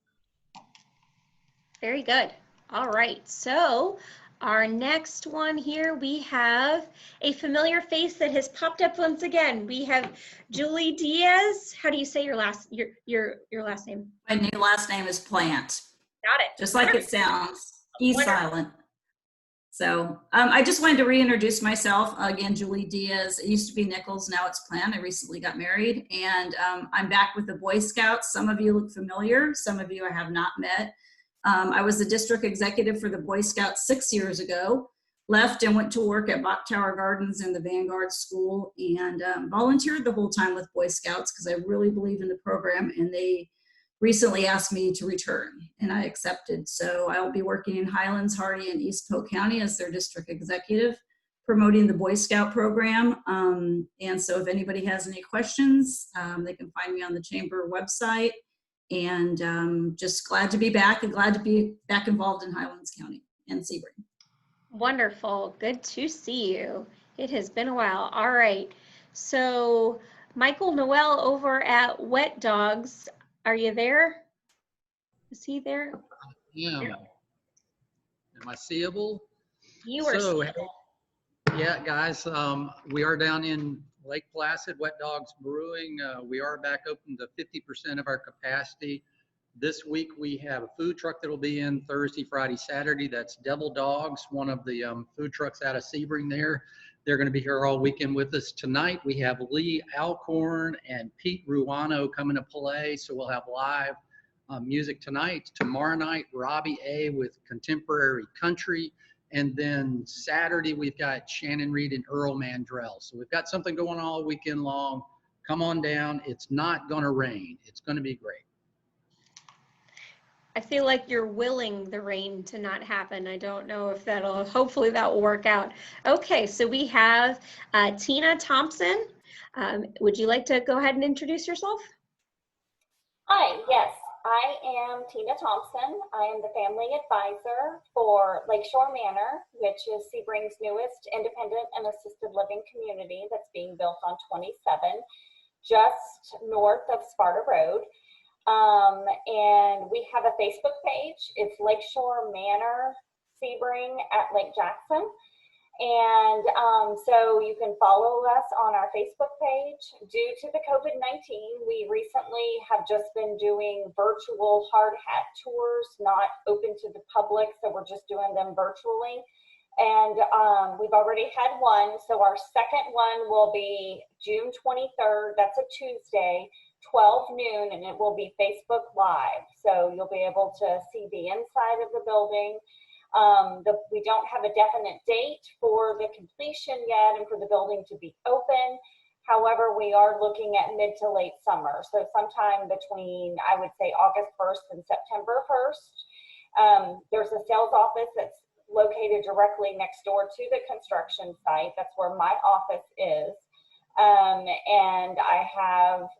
Very good. All right, so our next one here, we have a familiar face that has popped up once again. We have Julie Diaz. How do you say your last name? My new last name is Plant. Got it. Just like it sounds. E silent. So I just wanted to reintroduce myself. Again, Julie Diaz. It used to be Nichols, now it's Plant. I recently got married, and I'm back with the Boy Scouts. Some of you look familiar, some of you I have not met. I was the district executive for the Boy Scouts 6 years ago, left and went to work at Bach Tower Gardens in the Vanguard School, and volunteered the whole time with Boy Scouts because I really believe in the program, and they recently asked me to return, and I accepted. So I will be working in Highlands, Hardy, and East Polk County as their district executive, promoting the Boy Scout program. And so if anybody has any questions, they can find me on the Chamber website. And just glad to be back, and glad to be back involved in Highlands County and Sebring. Wonderful. Good to see you. It has been a while. All right. So Michael Noel over at Wet Dogs, are you there? Is he there? Yeah. Am I seeable? You are So, seeable. yeah, guys, we are down in Lake Placid, Wet Dogs Brewing. We are back open to 50% of our capacity. This week we have a food truck that will be in Thursday, Friday, Saturday. That's Devil Dogs, one of the food trucks out of Sebring there. They're going to be here all weekend with us. Tonight we have Lee Alcorn and Pete Ruano coming to play, so we'll have live music tonight. Tomorrow night, Robbie A. with Contemporary Country. And then Saturday, we've got Shannon Reed and Earl Mandrell. So we've got something going all weekend long. Come on down. It's not going to rain. It's going to be great. I feel like you're willing the rain to not happen. I don't know if hopefully that will work out. Okay, so we have Tina Thompson. Would you like to go ahead and introduce yourself? Hi, yes, I am Tina Thompson. I am the family advisor for Lakeshore Manor, which is Sebring's newest independent and assisted living community that's being built on 27, just north of Sparta Road. And we have a Facebook page. It's Lakeshore Manor Sebring at Lake Jackson. And so you can follow us on our Facebook page. Due to the COVID-19, we recently have just been doing virtual hard hat tours, not open to the public, so we're just doing them virtually. And we've already had one, so our second one will be June 23rd. That's a Tuesday, 12 noon, and it will be Facebook Live. So you'll be able to see the inside of the building. We don't have a definite date for the completion yet and for the building to be open. However, we are looking at mid to late summer. So sometime between, I would say, August 1st and September 1st. There's a sales office that's located directly next door to the construction site. That's where my office is. And I have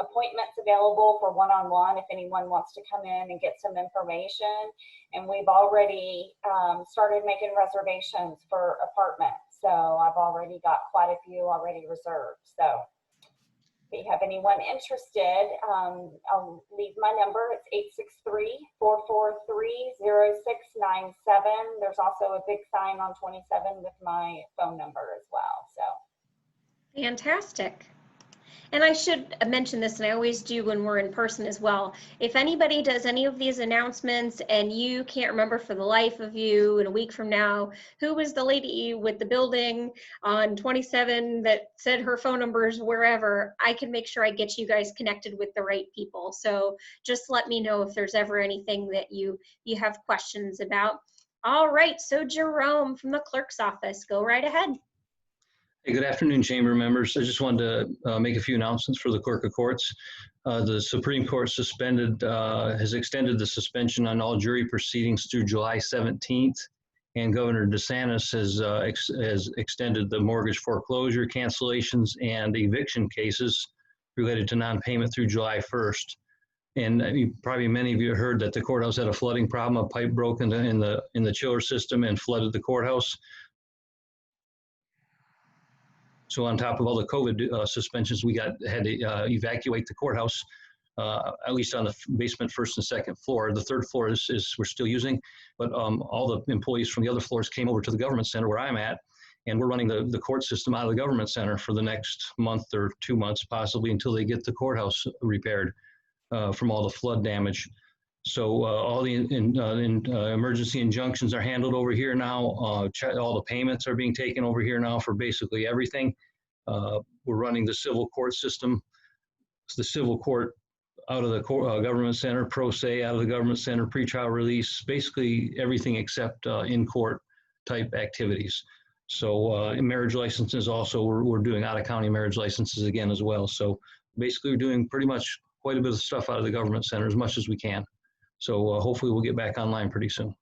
appointments available for one-on-one if anyone wants to come in and get some information. And we've already started making reservations for apartments. So I've already got quite a few already reserved. So if you have anyone interested, I'll leave my number. It's 863-443-0697. There's also a big sign on 27 with my phone number as well. So. Fantastic. And I should mention this, and I always do when we're in person as well. If anybody does any of these announcements and you can't remember for the life of you in a week from now, who was the lady with the building on 27 that said her phone number is wherever, I can make sure I get you guys connected with the right people. So just let me know if there's ever anything that you have questions about. All right, so Jerome from the clerk's office, go right ahead. Hey, good afternoon, Chamber members. I just wanted to make a few announcements for the Clerk of Courts. The Supreme Court has extended the suspension on all jury proceedings through July 17th, and Governor DeSantis has extended the mortgage foreclosure, cancellations, and eviction cases related to non-payment through July 1st. And probably many of you heard that the courthouse had a flooding problem. A pipe broke in the chiller system and flooded the courthouse. So on top of all the COVID suspensions, we had to evacuate the courthouse, at least on the basement, first and second floor. The third floor is we're still using, but all the employees from the other floors came over to the government center where I'm at, and we're running the court system out of the government center for the next month or 2 months, possibly, until they get the courthouse repaired from all the flood damage. So all the emergency injunctions are handled over here now. All the payments are being taken over here now for basically everything. We're running the civil court system, the civil court out of the government center, pro se out of the government center, pretrial release, basically everything except in-court type activities. So marriage licenses also, we're doing out-of-county marriage licenses again as well. So basically we're doing pretty much quite a bit of stuff out of the government center, as much as we can. So hopefully we'll get back online pretty soon.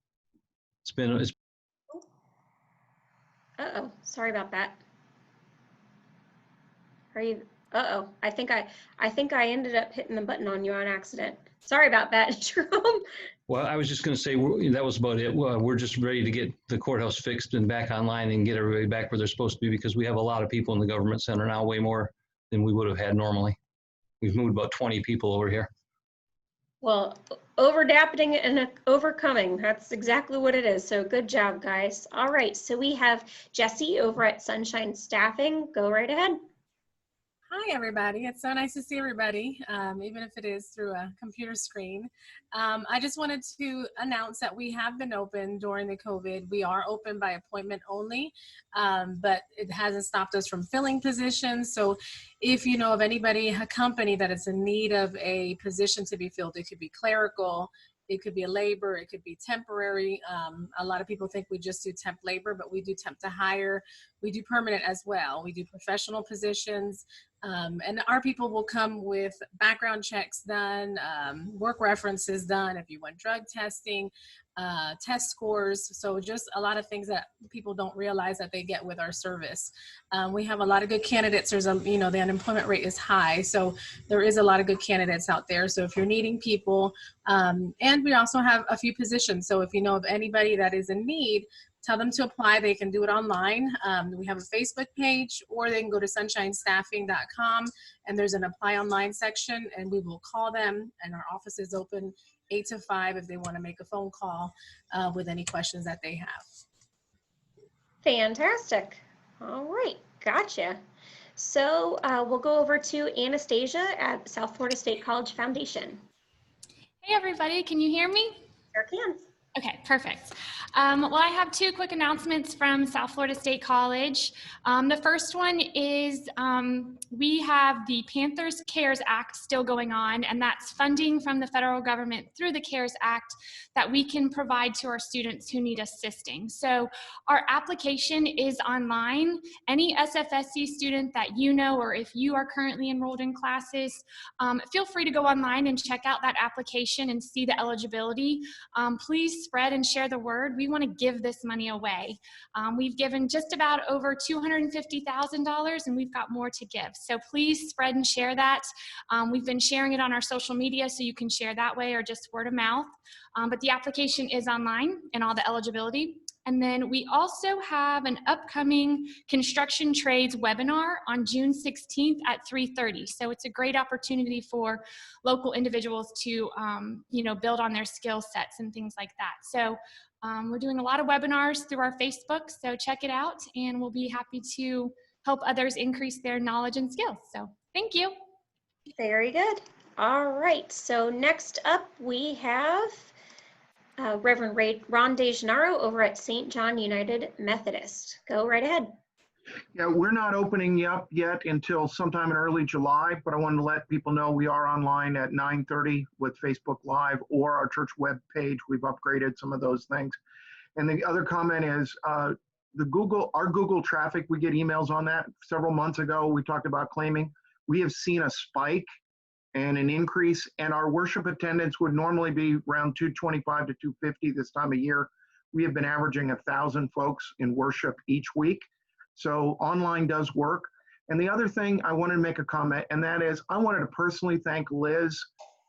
Uh-oh, sorry about that. Are you, uh-oh, I think I ended up hitting the button on you on accident. Sorry about that, Jerome. Well, I was just going to say that was about it. We're just ready to get the courthouse fixed and back online and get everybody back where they're supposed to be, because we have a lot of people in the government center now, way more than we would have had normally. We've moved about 20 people over here. Well, over-adapting and overcoming, that's exactly what it is. So good job, guys. All right, so we have Jesse over at Sunshine Staffing. Go right ahead. Hi, everybody. It's so nice to see everybody, even if it is through a computer screen. I just wanted to announce that we have been open during the COVID. We are open by appointment only, but it hasn't stopped us from filling positions. So if you know of anybody, a company that is in need of a position to be filled, it could be clerical, it could be a labor, it could be temporary. A lot of people think we just do temp labor, but we do temp to hire. We do permanent as well. We do professional positions. And our people will come with background checks done, work references done, if you want drug testing, test scores. So just a lot of things that people don't realize that they get with our service. We have a lot of good candidates. There's the unemployment rate is high. So there is a lot of good candidates out there. So if you're needing people, and we also have a few positions. So if you know of anybody that is in need, tell them to apply. They can do it online. We have a Facebook page, or they can go to sunshinestaffing.com, and there's an apply online section, and we will call them, and our office is open 8 to 5 if they want to make a phone call with any questions that they have. Fantastic. All right, gotcha. So we'll go over to Anastasia at South Florida State College Foundation. Hey everybody, can you hear me? Sure can. Okay, perfect. Well, I have 2 quick announcements from South Florida State College. The first one is we have the Panthers CARES Act still going on, and that's funding from the federal government through the CARES Act that we can provide to our students who need assisting. So our application is online. Any SFSC student that you know, or if you are currently enrolled in classes, feel free to go online and check out that application and see the eligibility. Please spread and share the word. We we want to give this money away. We've given just about over $250,000 and we've got more to give. So please spread and share that. We've been sharing it on our social media, so you can share that way or just word of mouth. But the application is online and all the eligibility. And then we also have an upcoming construction trades webinar on June 16th at 3:30. So it's a great opportunity for local individuals to, build on their skill sets and things like that. So we're doing a lot of webinars through our Facebook, so check it out, and we'll be happy to help others increase their knowledge and skills. So thank you. Very good. All right, so next up we have Reverend Ron DeGennaro over at St. John United Methodist. Go right ahead. Yeah, we're not opening up yet until sometime in early July, but I wanted to let people know we are online at 9:30 with Facebook Live or our church web page. We've upgraded some of those things. And the other comment is our Google traffic, we get emails on that. Several months ago, we talked about claiming. We have seen a spike and an increase, and our worship attendance would normally be around 225 to 250 this time of year. We have been averaging 1,000 folks in worship each week. So online does work. And the other thing I wanted to make a comment, and that is I wanted to personally thank Liz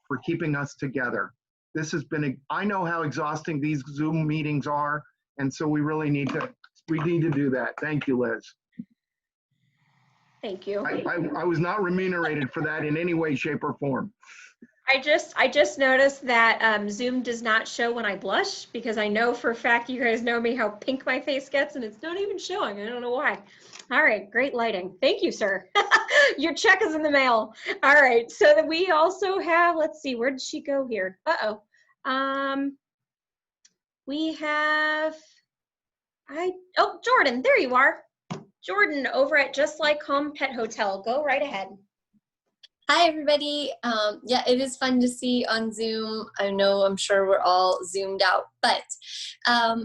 for keeping us together. This has been, I know how exhausting these Zoom meetings are, and so we really need to do that. Thank you, Liz. Thank you. I was not remunerated for that in any way, shape, or form. I just noticed that Zoom does not show when I blush, because I know for a fact you guys know me how pink my face gets, and it's not even showing. I don't know why. All right, great lighting. Thank you, sir. Your check is in the mail. All right, so that we also have, let's see, where did she go here? We have, Jordan, there you are. Jordan over at Just Like Home Pet Hotel. Go right ahead. Hi, everybody. Yeah, it is fun to see on Zoom. I'm sure we're all zoomed out, but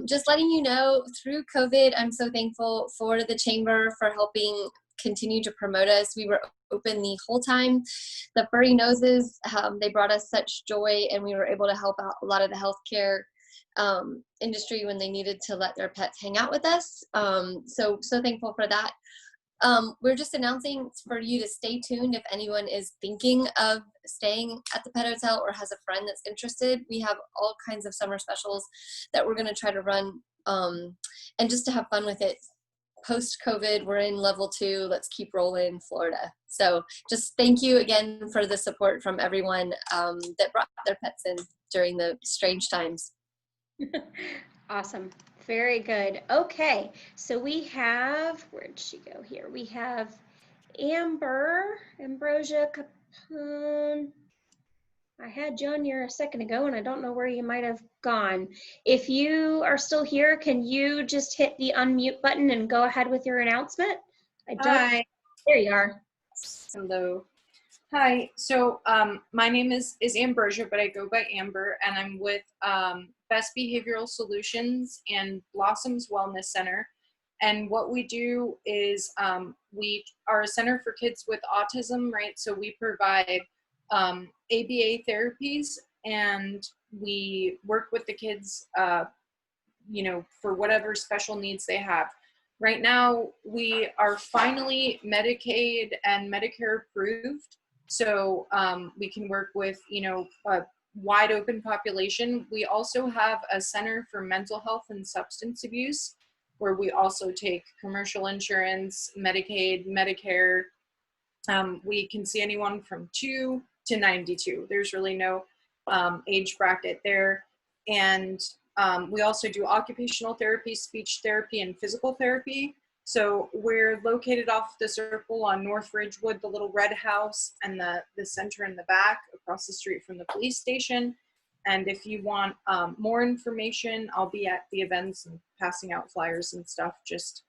just letting you know, through COVID, I'm so thankful for the Chamber for helping continue to promote us. We were open the whole time. The furry noses, they brought us such joy, and we were able to help out a lot of the healthcare industry when they needed to let their pets hang out with us. So thankful for that. We're just announcing for you to stay tuned if anyone is thinking of staying at the pet hotel or has a friend that's interested. We have all kinds of summer specials that we're going to try to run, and just to have fun with it. Post-COVID, we're in level 2. Let's keep rolling, Florida. So just thank you again for the support from everyone that brought their pets in during the strange times. Awesome. Very good. Okay, so we have, where'd she go here? We have Ambrosia Capone. I had you on here a second ago, and I don't know where you might have gone. If you are still here, can you just hit the unmute button and go ahead with your announcement? Hi. There you are. Hello. Hi. So my name is Ambrosia, but I go by Amber, and I'm with Best Behavioral Solutions and Blossoms Wellness Center. And what we do is we are a center for kids with autism, right? So we provide ABA therapies, and we work with the kids, for whatever special needs they have. Right now, we are finally Medicaid and Medicare approved. So we can work with, a wide open population. We also have a center for mental health and substance abuse, where we also take commercial insurance, Medicaid, Medicare. We can see anyone from 2 to 92. There's really no age bracket there. And we also do occupational therapy, speech therapy, and physical therapy. So we're located off the circle on North Ridgewood, the little red house, and the center in the back, across the street from the police station. And if you want more information, I'll be at the events and passing out flyers and stuff. Just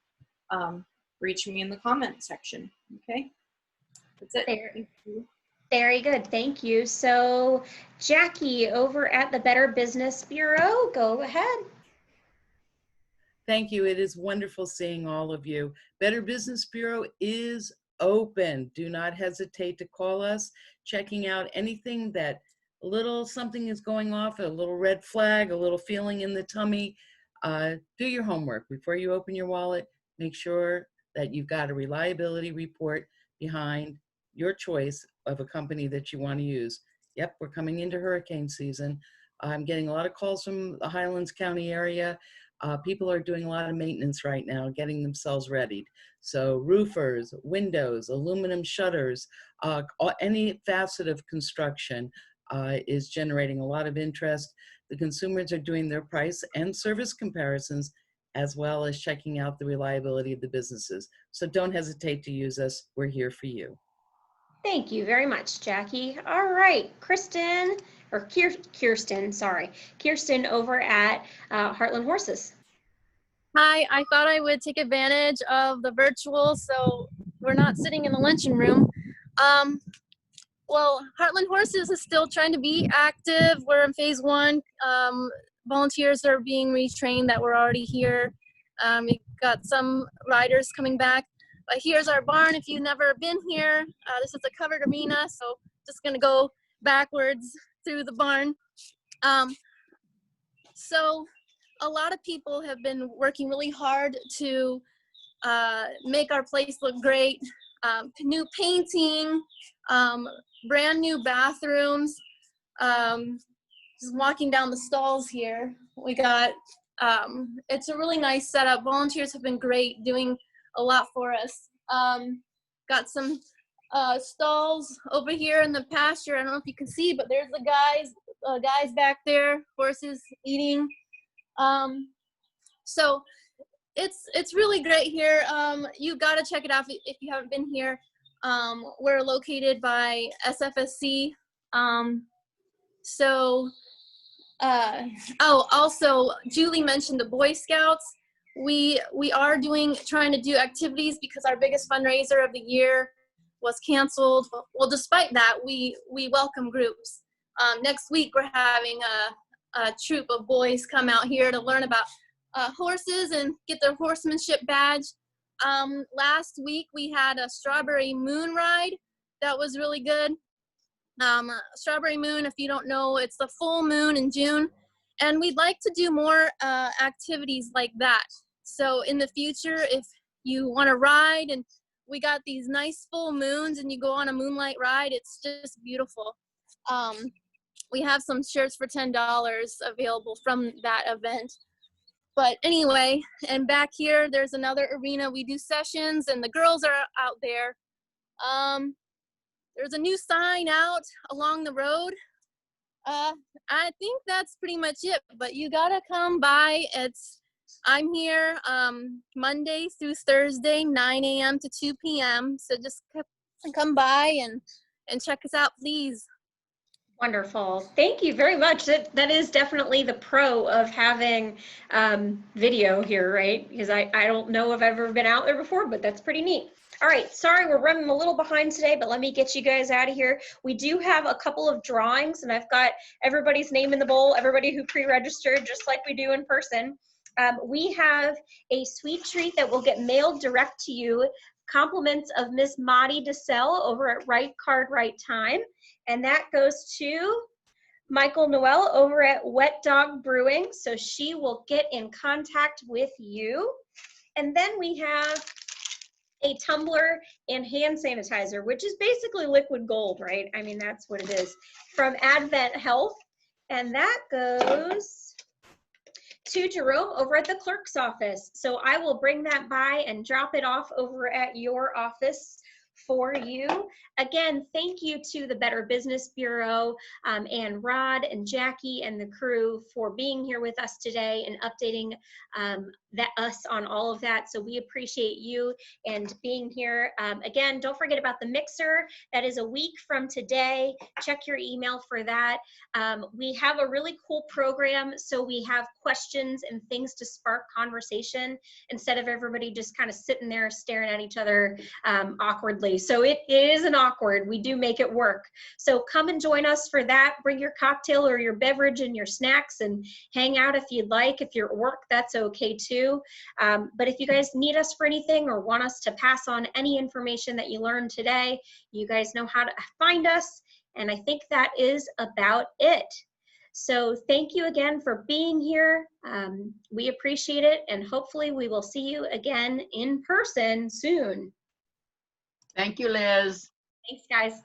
reach me in the comment section. Okay, that's it. Thank you. Very good. Thank you. So Jackie over at the Better Business Bureau, go ahead. Thank you. It is wonderful seeing all of you. Better Business Bureau is open. Do not hesitate to call us, checking out anything that a little something is going off, a little red flag, a little feeling in the tummy. do your homework. Before you open your wallet, make sure that you've got a reliability report behind your choice of a company that you want to use. Yep, we're coming into hurricane season. I'm getting a lot of calls from the Highlands County area. People are doing a lot of maintenance right now, getting themselves ready. So roofers, windows, aluminum shutters, any facet of construction is generating a lot of interest. The consumers are doing their price and service comparisons, as well as checking out the reliability of the businesses. So don't hesitate to use us. We're here for you. Thank you very much, Jackie. All right, Kirsten over at Heartland Horses. Hi, I thought I would take advantage of the virtual, so we're not sitting in the luncheon room. Well, Heartland Horses is still trying to be active. We're in phase 1. Volunteers are being retrained that were already here. We got some riders coming back. But here's our barn if you've never been here. This is a covered arena, so just gonna go backwards through the barn. So a lot of people have been working really hard to make our place look great. New painting, brand new bathrooms. Just walking down the stalls here, we got, it's a really nice setup. Volunteers have been great, doing a lot for us. Got some stalls over here in the pasture. I don't know if you can see, but there's the guys back there, horses eating. So it's really great here. You gotta check it out if you haven't been here. We're located by SFSC. Oh, also Julie mentioned the Boy Scouts. We are trying to do activities because our biggest fundraiser of the year was canceled. Well, despite that, we welcome groups. Next week we're having a troop of boys come out here to learn about horses and get their horsemanship badge. Last week we had a strawberry moon ride. That was really good. Strawberry moon, if you don't know, it's the full moon in June. And we'd like to do more activities like that. So in the future, if you want to ride and we got these nice full moons and you go on a moonlight ride, it's just beautiful. We have some shirts for $10 available from that event. But anyway, and back here, there's another arena. We do sessions and the girls are out there. There's a new sign out along the road. I think that's pretty much it, but you gotta come by. I'm here Monday through Thursday, 9 a.m. to 2 p.m. So just come by and check us out, please. Wonderful. Thank you very much. That is definitely the pro of having video here, right? Because I don't know if I've ever been out there before, but that's pretty neat. All right, sorry, we're running a little behind today, but let me get you guys out of here. We do have a couple of drawings, and I've got everybody's name in the bowl, everybody who pre-registered, just like we do in person. We have a sweet treat that will get mailed direct to you, compliments of Miss Maddie DeSell over at Right Card, Right Time. And that goes to Michael Noel over at Wet Dog Brewing. So she will get in contact with you. And then we have a tumbler and hand sanitizer, which is basically liquid gold, right? I mean, that's what it is, from Advent Health. And that goes to Jerome over at the clerk's office. So I will bring that by and drop it off over at your office for you. Again, thank you to the Better Business Bureau and Rod and Jackie and the crew for being here with us today and updating us on all of that. So we appreciate you and being here. Again, don't forget about the mixer. That is a week from today. Check your email for that. We have a really cool program. So we have questions and things to spark conversation instead of everybody just kind of sitting there staring at each other awkwardly. So it is an awkward. We do make it work. So come and join us for that. Bring your cocktail or your beverage and your snacks and hang out if you'd like. If you're at work, that's okay too. But if you guys need us for anything or want us to pass on any information that you learned today, you guys know how to find us. And I think that is about it. So thank you again for being here. We appreciate it, and hopefully we will see you again in person soon. Thank you, Liz. Thanks, guys.